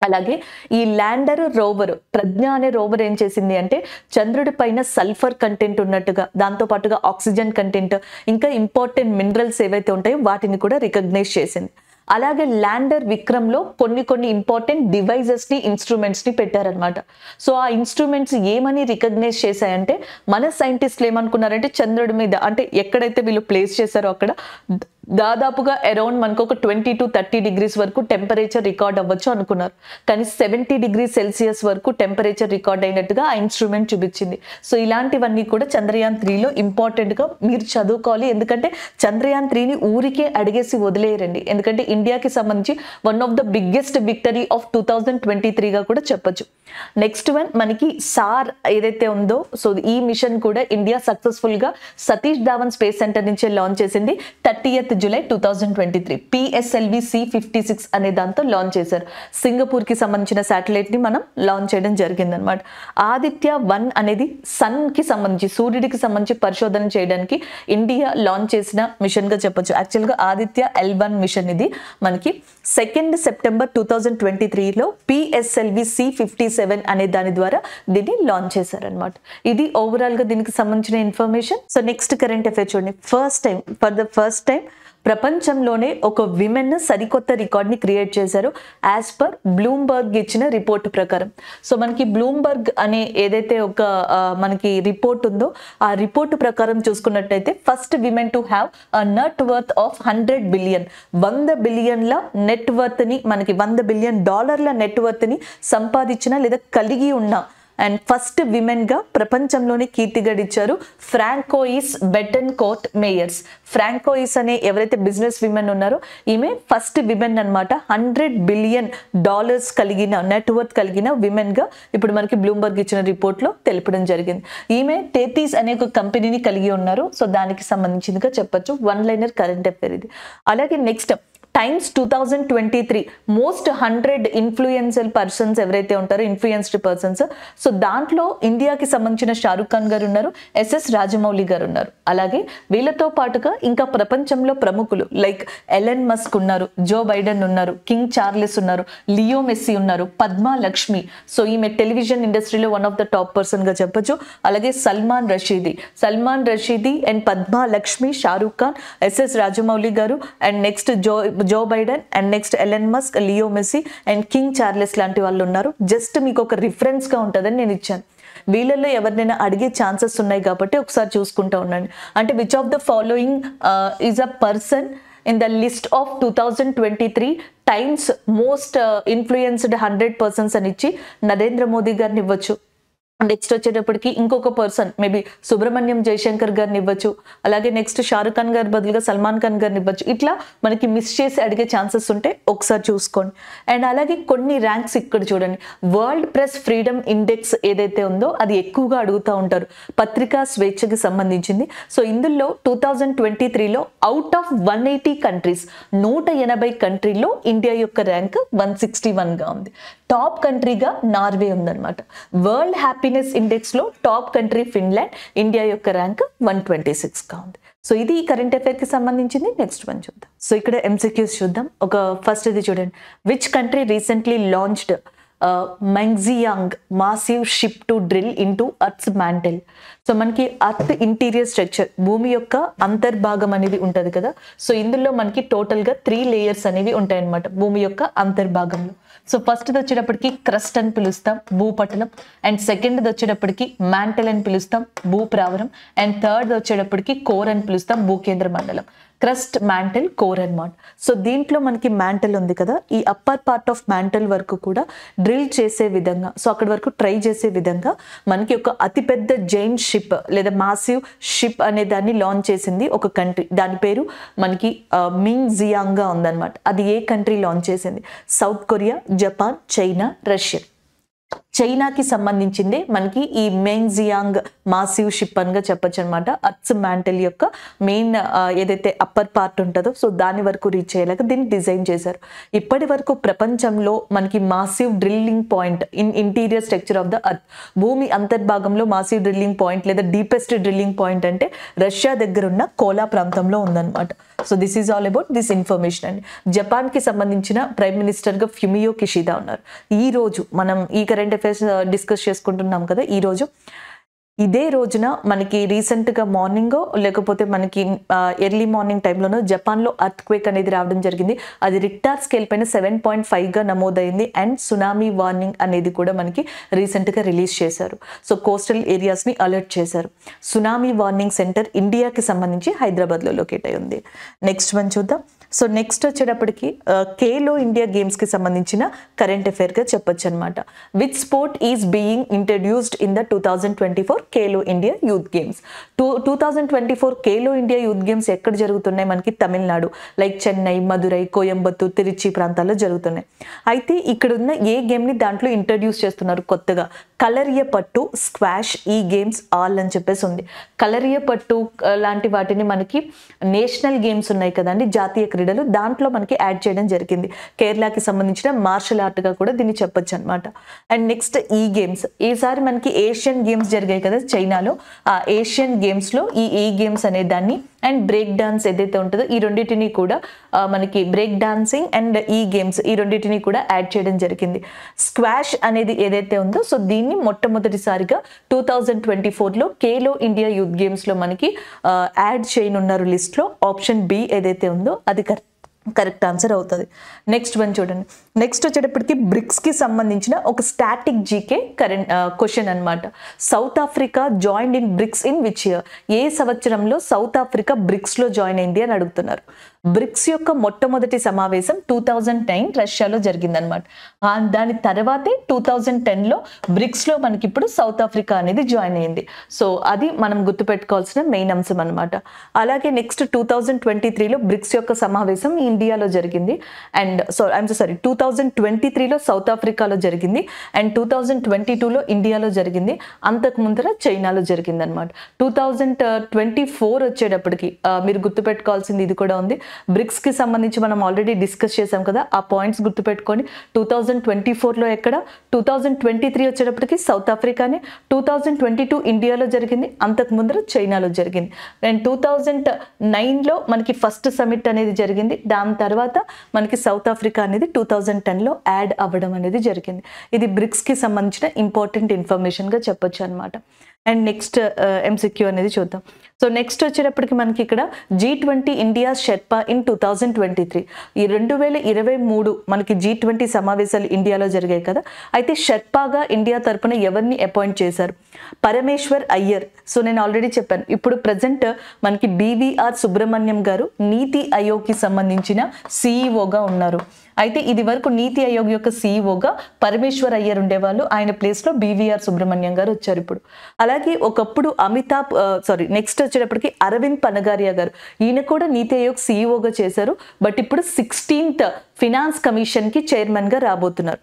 అలాగే ఈ ల్యాండర్ రోవర్ ప్రజ్ఞ అనే రోవర్ ఏం చేసింది అంటే చంద్రుడి పైన సల్ఫర్ కంటెంట్ ఉన్నట్టుగా, దాంతో పాటుగా ఆక్సిజన్ కంటెంట్, ఇంకా ఇంపార్టెంట్ మినరల్స్ ఏవైతే ఉంటాయో వాటిని కూడా రికగ్నైజ్ చేసింది. అలాగే ల్యాండర్ విక్రమ్ లో కొన్ని ఇంపార్టెంట్ డివైజెస్ ని ఇన్స్ట్రుమెంట్స్ ని పెట్టారనమాట. సో ఆ ఇన్స్ట్రుమెంట్స్ ఏమని రికగ్నైజ్ చేశాయంటే మన సైంటిస్టులు ఏమనుకున్నారంటే చంద్రుడి మీద అంటే ఎక్కడైతే వీళ్ళు ప్లేస్ చేశారో అక్కడ దాదాపుగా అరౌండ్ మనకు ఒక 20 to 30 degrees వరకు టెంపరేచర్ రికార్డ్ అవ్వచ్చు అనుకున్నారు. కానీ 70 degrees Celsius వరకు టెంపరేచర్ రికార్డ్ అయినట్టుగా ఆ ఇన్స్ట్రుమెంట్ చూపించింది. సో ఇలాంటివన్నీ కూడా చంద్రయాన్ 3లో ఇంపార్టెంట్ గా మీరు చదువుకోవాలి. ఎందుకంటే చంద్రయాన్ 3ని ఊరికే అడిగేసి వదిలేయరండి. ఎందుకంటే ఇండియాకి సంబంధించి one of the biggest victory of 2023గా కూడా చెప్పొచ్చు. నెక్స్ట్ వన్ మనకి సార్ ఏదైతే ఉందో, సో ఈ మిషన్ కూడా ఇండియా సక్సెస్ఫుల్ గా సతీష్ ధావన్ స్పేస్ సెంటర్ నుంచే లాంచ్ చేసింది. 30th July 2023 PSLV C56 అనే దాంతో లాంచ్ చేశారు. సింగపూర్ కి సంబంధించిన శాటిలైట్ ని మనం లాంచ్ చేయడం జరిగింది అనమాట. ఆదిత్య 1 అనేది సన్ కి సంబంధించి సూర్యుడికి సంబంధించి పరిశోధన చేయడానికి ఇండియా లాంచ్ చేసిన మిషన్ గా చెప్పొచ్చు. యాక్చువల్ గా ఆదిత్య L1 మిషన్ ఇది మనకి 2nd September 2023లో PSLV C57 అనే దాని ద్వారా దీన్ని లాంచ్ చేశారనమాట. ఇది ఓవరాల్ గా దీనికి సంబంధించిన information. So next current affair చూడండి. ఫర్ ద ఫస్ట్ టైం ప్రపంచంలోనే ఒక విమెన్ సరికొత్త రికార్డ్ని క్రియేట్ చేశారు యాజ్ పర్ బ్లూంబర్గ్ ఇచ్చిన రిపోర్ట్ ప్రకారం. సో మనకి బ్లూంబర్గ్ అనే ఏదైతే ఒక మనకి రిపోర్ట్ ఉందో ఆ రిపోర్ట్ ప్రకారం చూసుకున్నట్టయితే first women to have a net worth of 100 billion 100 బిలియన్ల నెట్ వర్త్ ని మనకి $100 బిలియన్ నెట్ వర్త్ ని సంపాదించిన లేదా కలిగి ఉన్న అండ్ ఫస్ట్ విమెన్ గా ప్రపంచంలోనే కీర్తి గడించారు ఫ్రాంకోయిస్ బెటన్కోర్ట్ మేయర్స్. ఫ్రాంకోయిస్ అనే ఎవరైతే బిజినెస్ విమెన్ ఉన్నారో ఈమె ఫస్ట్ విమెన్ అన్నమాట. $100 బిలియన్ కలిగిన నెట్ వర్త్ కలిగిన విమెన్ గా ఇప్పుడు మనకి బ్లూంబర్గ్ ఇచ్చిన రిపోర్ట్ లో తెలపడం జరిగింది. ఈమె టేతీస్ అనే ఒక కంపెనీని కలిగి ఉన్నారు. సో దానికి సంబంధించిందిగా చెప్పొచ్చు. వన్ లైనర్ కరెంట్ అఫైర్ ఇది. అలాగే next times 2023 most 100 influential persons ఎవరైతే ఉంటారో ఇన్ఫ్లుయెన్స్డ్ పర్సన్స్. సో దాంట్లో ఇండియాకి సంబంధించిన షారుఖ్ ఖాన్ గారు ఉన్నారు, ఎస్ఎస్ రాజమౌళి గారు ఉన్నారు. అలాగే వీళ్ళతో పాటుగా ఇంకా ప్రపంచంలో ప్రముఖులు లైక్ ఎలన్ మస్క్ ఉన్నారు, జో బైడెన్ ఉన్నారు, కింగ్ చార్లెస్ ఉన్నారు, లియో మెస్సీ ఉన్నారు, పద్మా లక్ష్మి. సో ఈమె టెలివిజన్ ఇండస్ట్రీలో one of the top person గా చెప్పొచ్చు. అలాగే Salman Rushdie and Padma Lakshmi, Shahrukh Khan, SS Rajamouli garu and next Joe Biden and next Elon Musk, Leo Messi and King Charles లాంటి వాళ్ళు ఉన్నారు. జస్ట్ మీకు ఒక రిఫరెన్స్ గా ఉంటుందని నేను ఇచ్చాను. వీళ్ళల్లో ఎవరినైనా అడిగే ఛాన్సెస్ ఉన్నాయి కాబట్టి ఒకసారి చూసుకుంటూ ఉండండి. అంటే which of the following is a person in the list of 2023 times most influenced 100 persons అని ఇచ్చి నరేంద్ర మోదీ గారిని ఇవ్వచ్చు. నెక్స్ట్ వచ్చేటప్పటికి ఇంకొక పర్సన్ మేబీ సుబ్రహ్మణ్యం జయశంకర్ గారిని ఇవ్వచ్చు. అలాగే నెక్స్ట్ షారుఖ్ ఖాన్ గారి బదులుగా సల్మాన్ ఖాన్ గారిని ఇవ్వచ్చు. ఇట్లా మనకి మిస్ చేసి అడిగే ఛాన్సెస్ ఉంటే ఒకసారి చూసుకోండి. అండ్ అలాగే కొన్ని ర్యాంక్స్ ఇక్కడ చూడండి. వరల్డ్ ప్రెస్ ఫ్రీడమ్ ఇండెక్స్ ఏదైతే ఉందో అది ఎక్కువగా అడుగుతూ ఉంటారు, పత్రికా స్వేచ్ఛకి సంబంధించింది. సో ఇందులో 2023లో అవుట్ ఆఫ్ 180 కంట్రీస్ 180 కంట్రీలో ఇండియా యొక్క ర్యాంక్ 161గా ఉంది. టాప్ కంట్రీగా నార్వే ఉందన్నమాట. వరల్డ్ హ్యాపీనెస్ ఇండెక్స్ లో టాప్ కంట్రీ ఫిన్లాండ్, ఇండియా యొక్క ర్యాంక్ 126గా ఉంది. సో ఇది ఈ కరెంట్ అఫైర్ కి సంబంధించింది. నెక్స్ట్ వన్ చూద్దాం. సో ఇక్కడ ఎంసీక్యూస్ చూద్దాం. ఒక ఫస్ట్ ఇది చూడండి. Which country recently launched Mengxiang massive ship to drill into earth's mantle. So మనకి అర్త్ ఇంటీరియర్ స్ట్రక్చర్, భూమి యొక్క అంతర్భాగం అనేది ఉంటుంది కదా. సో ఇందులో మనకి టోటల్ గా 3 లేయర్స్ అనేవి ఉంటాయి అన్నమాట భూమి యొక్క అంతర్భాగంలో. సో ఫస్ట్ వచ్చేటప్పటికి క్రస్ట్ అని పిలుస్తాం, భూపటలం. అండ్ సెకండ్ వచ్చేటప్పటికి మ్యాంటల్ అని పిలుస్తాం, భూప్రావరం. అండ్ థర్డ్ వచ్చేటప్పటికి కోర్ అని పిలుస్తాం, భూకేంద్ర మండలం. క్రస్ట్, మ్యాంటల్, కోర్ అన్నమాట. సో దీంట్లో మనకి మ్యాంటల్ ఉంది కదా, ఈ అప్పర్ పార్ట్ ఆఫ్ మ్యాంటల్ వరకు కూడా డ్రిల్ చేసే విధంగా, సో అక్కడి వరకు ట్రై చేసే విధంగా మనకి ఒక అతిపెద్ద జైంట్ షిప్ లేదా మాసివ్ షిప్ అనే దాన్ని లాంచ్ చేసింది ఒక కంట్రీ. దాని పేరు మనకి మింగ్జియాంగ్ గా ఉందన్నమాట. అది ఏ కంట్రీ లాంచ్ చేసింది? South Korea, Japan, China, Russia. చైనాకి సంబంధించిందే మనకి ఈ మెంగ్జియాంగ్ మాసివ్ షిప్ అనిగా చెప్పొచ్చు అనమాట. అర్త్స్ మ్యాంటల్ యొక్క మెయిన్ ఏదైతే అప్పర్ పార్ట్ ఉంటుందో సో దాని వరకు రీచ్ అయ్యేలాగా దీన్ని డిజైన్ చేశారు. ఇప్పటి వరకు ప్రపంచంలో మనకి massive drilling point in interior structure of the earth, భూమి అంతర్భాగంలో మాసివ్ డ్రిల్లింగ్ పాయింట్ లేదా డీపెస్ట్ డ్రిల్లింగ్ పాయింట్ అంటే రష్యా దగ్గర ఉన్న కోలా ప్రాంతంలో ఉందన్నమాట. So this is all about this information అండి. జపాన్కి సంబంధించిన ప్రైమ్ మినిస్టర్గా ఫ్యూమియో కిషిదా ఉన్నారు. ఈ రోజు మనం ఈ కరెంట్ అఫైర్స్ డిస్కస్ చేసుకుంటున్నాం కదా, ఈ రోజు ఇదే రోజున మనకి రీసెంట్గా మార్నింగ్ లేకపోతే మనకి ఎర్లీ మార్నింగ్ టైంలోనో జపాన్లో అర్త్ క్వేక్ అనేది రావడం జరిగింది. అది రిక్టార్ స్కేల్ పైన 7.5గా నమోదైంది. అండ్ సునామీ వార్నింగ్ అనేది కూడా మనకి రీసెంట్గా రిలీజ్ చేశారు. సో కోస్టల్ ఏరియాస్ని అలర్ట్ చేశారు. సునామీ వార్నింగ్ సెంటర్ ఇండియాకి సంబంధించి హైదరాబాద్లో లొకేట్ అయి ఉంది. నెక్స్ట్ వన్ చూద్దాం. సో నెక్స్ట్ వచ్చేటప్పటికి ఖేలో ఇండియా గేమ్స్కి సంబంధించిన కరెంట్ అఫైర్గా చెప్పొచ్చు అనమాట. Which sport is being introduced in the 2024 Khelo India youth games. 2024 Khelo India youth games ఎక్కడ జరుగుతున్నాయి? మనకి తమిళనాడు లైక్ చెన్నై, మదురై, కోయంబత్తూర్, తిరుచి ప్రాంతాల్లో జరుగుతున్నాయి. అయితే ఇక్కడున్న ఏ గేమ్ని దాంట్లో ఇంట్రడ్యూస్ చేస్తున్నారు కొత్తగా? కలరియపట్టు, స్క్వాష్, ఈ గేమ్స్ ఆల్ అని చెప్పేసి ఉంది. కలరియపట్టు లాంటి వాటిని మనకి నేషనల్ గేమ్స్ ఉన్నాయి కదండి, జాతీయ క్రీడలు, దాంట్లో మనకి యాడ్ చేయడం జరిగింది. కేరళకి సంబంధించిన మార్షల్ ఆర్ట్గా కూడా దీన్ని చెప్పొచ్చు అనమాట. అండ్ నెక్స్ట్ ఈ గేమ్స్, ఈసారి మనకి ఏషియన్ గేమ్స్ జరిగాయి కదా చైనాలో, ఆ ఏషియన్ గేమ్స్లో ఈ గేమ్స్ అనే దాన్ని అండ్ బ్రేక్ డాన్స్ ఏదైతే ఉంటుందో ఈ రెండింటిని కూడా మనకి బ్రేక్ డాన్సింగ్ అండ్ ఈ గేమ్స్ ఈ రెండింటిని కూడా యాడ్ చేయడం జరిగింది. స్క్వాష్ అనేది ఏదైతే ఉందో సో దీన్ని మొట్టమొదటిసారిగా 2024లో ఖేలో ఇండియా యూత్ గేమ్స్ లో మనకి యాడ్ చేయనున్నారు లిస్ట్ లో. ఆప్షన్ బి ఏదైతే ఉందో అది కరెక్ట్ ఆన్సర్ అవుతుంది. నెక్స్ట్ వన్ చూడండి. నెక్స్ట్ వచ్చేటప్పటికి బ్రిక్స్కి సంబంధించిన ఒక స్టాటిక్ జీకే కరెంట్ క్వశ్చన్ అనమాట. South Africa joined in BRICS in which year? ఏ సంవత్సరంలో సౌత్ ఆఫ్రికా బ్రిక్స్లో జాయిన్ అయింది అని అడుగుతున్నారు. బ్రిక్స్ యొక్క మొట్టమొదటి సమావేశం 2009 రష్యాలో జరిగిందనమాట. దాని తర్వాతే 2010లో బ్రిక్స్లో మనకి ఇప్పుడు సౌత్ ఆఫ్రికా అనేది జాయిన్ అయింది. సో అది మనం గుర్తుపెట్టుకోవాల్సిన మెయిన్ అంశం అనమాట. అలాగే నెక్స్ట్ 2023లో బ్రిక్స్ యొక్క సమావేశం ఇండియాలో జరిగింది. అండ్ 2023లో సౌత్ ఆఫ్రికాలో జరిగింది. అండ్ 2022లో ఇండియాలో జరిగింది. అంతకు ముందర చైనాలో జరిగింది అనమాట. 2024 వచ్చేటప్పటికి మీరు గుర్తుపెట్టుకోవాల్సింది ఇది కూడా ఉంది. బ్రిక్స్కి సంబంధించి మనం ఆల్రెడీ డిస్కస్ చేసాం కదా, ఆ పాయింట్స్ గుర్తుపెట్టుకొని 2024లో ఎక్కడ, 2023 వచ్చేటప్పటికి సౌత్ ఆఫ్రికానే, 2022 ఇండియాలో జరిగింది, అంతకు ముందర చైనాలో జరిగింది. అండ్ 2009లో మనకి ఫస్ట్ సమిట్ అనేది జరిగింది. దాని తర్వాత మనకి సౌత్ ఆఫ్రికా అనేది 2010లో యాడ్ అవ్వడం అనేది జరిగింది. ఇది బ్రిక్స్కి సంబంధించిన ఇంపార్టెంట్ ఇన్ఫర్మేషన్గా చెప్పొచ్చు అనమాట. అండ్ నెక్స్ట్ ఎంసిక్యూ అనేది చూద్దాం. సో నెక్స్ట్ వచ్చేటప్పటికి మనకి ఇక్కడ G20 ఇండియా షెర్పా ఇన్ 2023 ఈ 2023 మనకి G20 సమావేశాలు ఇండియాలో జరిగాయి కదా. అయితే షెర్పాగా ఇండియా తరపున ఎవరిని అపాయింట్ చేశారు? పరమేశ్వర్ అయ్యర్. సో నేను ఆల్రెడీ చెప్పాను, ఇప్పుడు ప్రజెంట్ మనకి BVR సుబ్రహ్మణ్యం గారు నీతి ఆయోగ్కి సంబంధించిన సిఇఓగా ఉన్నారు. అయితే ఇది వరకు నీతి ఆయోగ్ యొక్క సిఇఓగా పరమేశ్వర్ అయ్యర్ ఉండేవాళ్ళు. ఆయన ప్లేస్లో BVR సుబ్రహ్మణ్యం గారు వచ్చారు ఇప్పుడు. అలాగే ఒకప్పుడు నెక్స్ట్ వచ్చేటప్పటికి అరవింద్ పనగారియా గారు, ఈయన కూడా నీతి ఆయోగ్ సిఇఓగా చేశారు. బట్ ఇప్పుడు 16th ఫినాన్స్ కమిషన్కి చైర్మన్గా రాబోతున్నారు.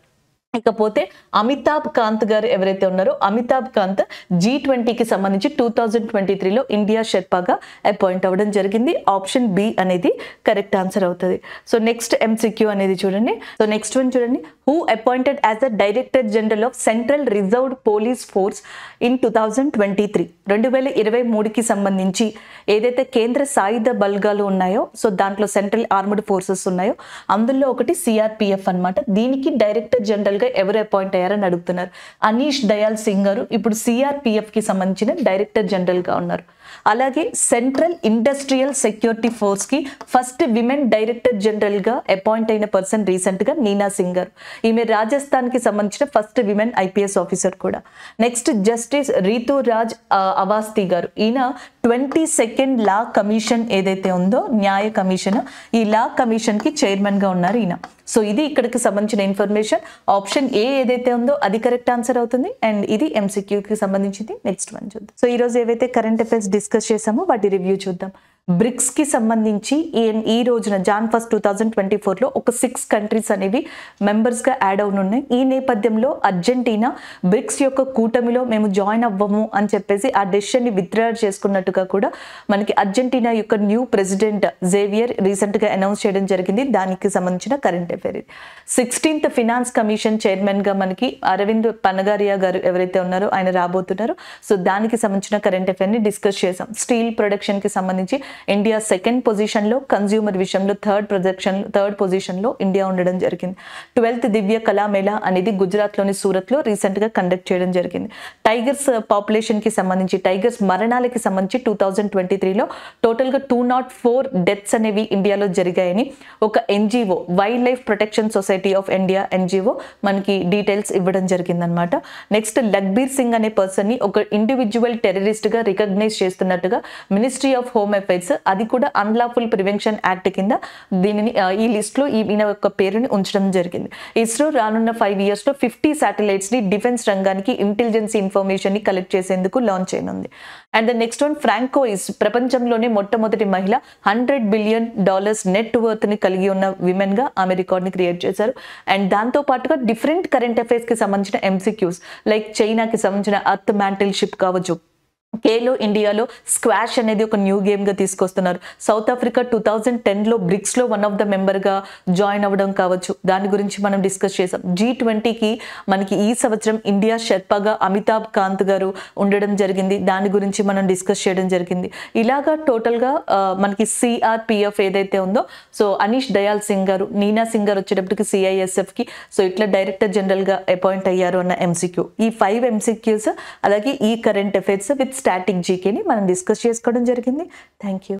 ఇకపోతే అమితాబ్ కాంత్ గారు ఎవరైతే ఉన్నారో, అమితాబ్ కాంత్ G20కి సంబంధించి 2023లో ఇండియా షెర్పాగా అపాయింట్ అవ్వడం జరిగింది. ఆప్షన్ బి అనేది కరెక్ట్ ఆన్సర్ అవుతుంది. సో నెక్స్ట్ ఎంసిక్యూ అనేది చూడండి. సో నెక్స్ట్ వన్ చూడండి. Who appointed as the director general of central reserved police force in 2023? 2023కి సంబంధించి ఏదైతే కేంద్ర సాయుధ బలగాలు ఉన్నాయో, సో దాంట్లో సెంట్రల్ ఆర్మ్డ్ ఫోర్సెస్ ఉన్నాయో అందులో ఒకటి CRPF అనమాట. దీనికి డైరెక్టర్ జనరల్ గా ఎవరు అపాయింట్ అయ్యారని అడుగుతున్నారు. అనీష్ దయాల్ సింగ్ గారు ఇప్పుడు CRPF కి సంబంధించిన డైరెక్టర్ జనరల్ గా ఉన్నారు. అలాగే సెంట్రల్ ఇండస్ట్రియల్ సెక్యూరిటీ ఫోర్స్ కి ఫస్ట్ విమెన్ డైరెక్టర్ జనరల్ గా అపాయింట్ అయిన పర్సన్ రీసెంట్ గా నీనా సింగ్ గారు. ఈమె రాజస్థాన్ కి సంబంధించిన ఫస్ట్ విమెన్ IPS ఆఫీసర్ కూడా. నెక్స్ట్ జస్టిస్ రీతు రాజ్ అవాస్తి గారు. ఈయన 22nd లా కమిషన్ ఏదైతే ఉందో, న్యాయ కమిషన్, ఈ లా కమిషన్ కి చైర్మన్ గా ఉన్నారు ఈయన. సో ఇది ఇక్కడికి సంబంధించిన ఇన్ఫర్మేషన్. ఆప్షన్ ఏ ఏదైతే ఉందో అది కరెక్ట్ ఆన్సర్ అవుతుంది. అండ్ ఇది MCQకి సంబంధించింది. నెక్స్ట్ వన్ చూద్దాం. సో ఈ రోజు ఏవైతే కరెంట్ అఫైర్స్ డిస్కస్ చేసామో వాటి రివ్యూ చూద్దాం. బ్రిక్స్కి సంబంధించి ఈ రోజున Jan 1, 2024లో ఒక 6 కంట్రీస్ అనేవి మెంబర్స్గా యాడ్ అవునున్నాయి. ఈ నేపథ్యంలో అర్జెంటీనా బ్రిక్స్ యొక్క కూటమిలో మేము జాయిన్ అవ్వము అని చెప్పేసి ఆ డెసిషన్ని విత్డ్రా చేసుకున్నట్టుగా కూడా మనకి అర్జెంటీనా యొక్క న్యూ ప్రెసిడెంట్ జేవియర్ రీసెంట్గా అనౌన్స్ చేయడం జరిగింది. దానికి సంబంధించిన current affair. 16th finance commission చైర్మన్గా మనకి అరవింద్ పనగారియా గారు ఎవరైతే ఉన్నారో ఆయన రాబోతున్నారు. సో దానికి సంబంధించిన కరెంట్ అఫైర్ని డిస్కస్ చేసాం. స్టీల్ ప్రొడక్షన్కి సంబంధించి ఇండియా 2nd పొజిషన్లో, కన్జ్యూమర్ విషయంలో థర్డ్ పొజిషన్లో ఇండియా ఉండడం జరిగింది. 12th దివ్య కళామేళా అనేది గుజరాత్లోని సూరత్లో రీసెంట్గా కండక్ట్ చేయడం జరిగింది. టైగర్స్ పాపులేషన్కి సంబంధించి, టైగర్స్ మరణాలకి సంబంధించి 2023లో టోటల్గా 204 డెత్స్ అనేవి ఇండియాలో జరిగాయని ఒక NGO, wild life protection society of India NGO మనకి డీటెయిల్స్ ఇవ్వడం జరిగిందనమాట. నెక్స్ట్ లక్బీర్ సింగ్ అనే పర్సన్ని ఒక ఇండివిజువల్ టెర్రరిస్ట్గా రికగ్నైజ్ చేస్తున్నట్టుగా మినిస్ట్రీ ఆఫ్ హోమ్ అఫైర్స్, అది కూడా అన్లాఫుల్ ప్రివెన్షన్ యాక్ట్ కింద దీనిని ఈ లిస్ట్లో ఈయన యొక్క పేరుని ఉంచడం జరిగింది. ఇస్రో రానున్న 5 yearsలో 50 శాటిలైట్స్ని డిఫెన్స్ రంగానికి ఇంటెలిజెన్స్ ఇన్ఫర్మేషన్ని కలెక్ట్ చేసేందుకు లాంచ్ చేయనుంది. And the next one, Franco is ప్రపంచంలోనే మొట్టమొదటి మహిళ $100 billion నెట్ వర్త్ని కలిగి ఉన్న విమెన్గా ఆమె రికార్డ్ని క్రియేట్ చేశారు. అండ్ దాంతో పాటుగా డిఫరెంట్ కరెంట్ అఫైర్స్కి సంబంధించిన MCQs లైక్ చైనాకి సంబంధించిన అర్త్ మ్యాంటిల్ షిప్ కావచ్చు, ఖేలో ఇండియాలో స్క్వాష్ అనేది ఒక న్యూ గేమ్గా తీసుకొస్తున్నారు. సౌత్ ఆఫ్రికా 2010లో బ్రిక్స్లో వన్ ఆఫ్ ద మెంబర్గా జాయిన్ అవ్వడం కావచ్చు, దాని గురించి మనం డిస్కస్ చేసాం. G20కి మనకి ఈ సంవత్సరం ఇండియా షెర్పాగా అమితాబ్ కాంత్ గారు ఉండడం జరిగింది, దాని గురించి మనం డిస్కస్ చేయడం జరిగింది. ఇలాగా టోటల్గా మనకి CRPF ఏదైతే ఉందో, సో అనీష్ దయాల్ సింగ్ గారు, నీనా సింగ్ గారు వచ్చేటప్పటికి CISFకి, సో ఇట్లా డైరెక్టర్ జనరల్గా అపాయింట్ అయ్యారు అన్న MCQ. ఈ 5 MCQs అలాగే ఈ కరెంట్ అఫైర్స్ విత్ స్టాటిక్ జీకేని మనం డిస్కస్ చేసుకోవడం జరిగింది. Thank you.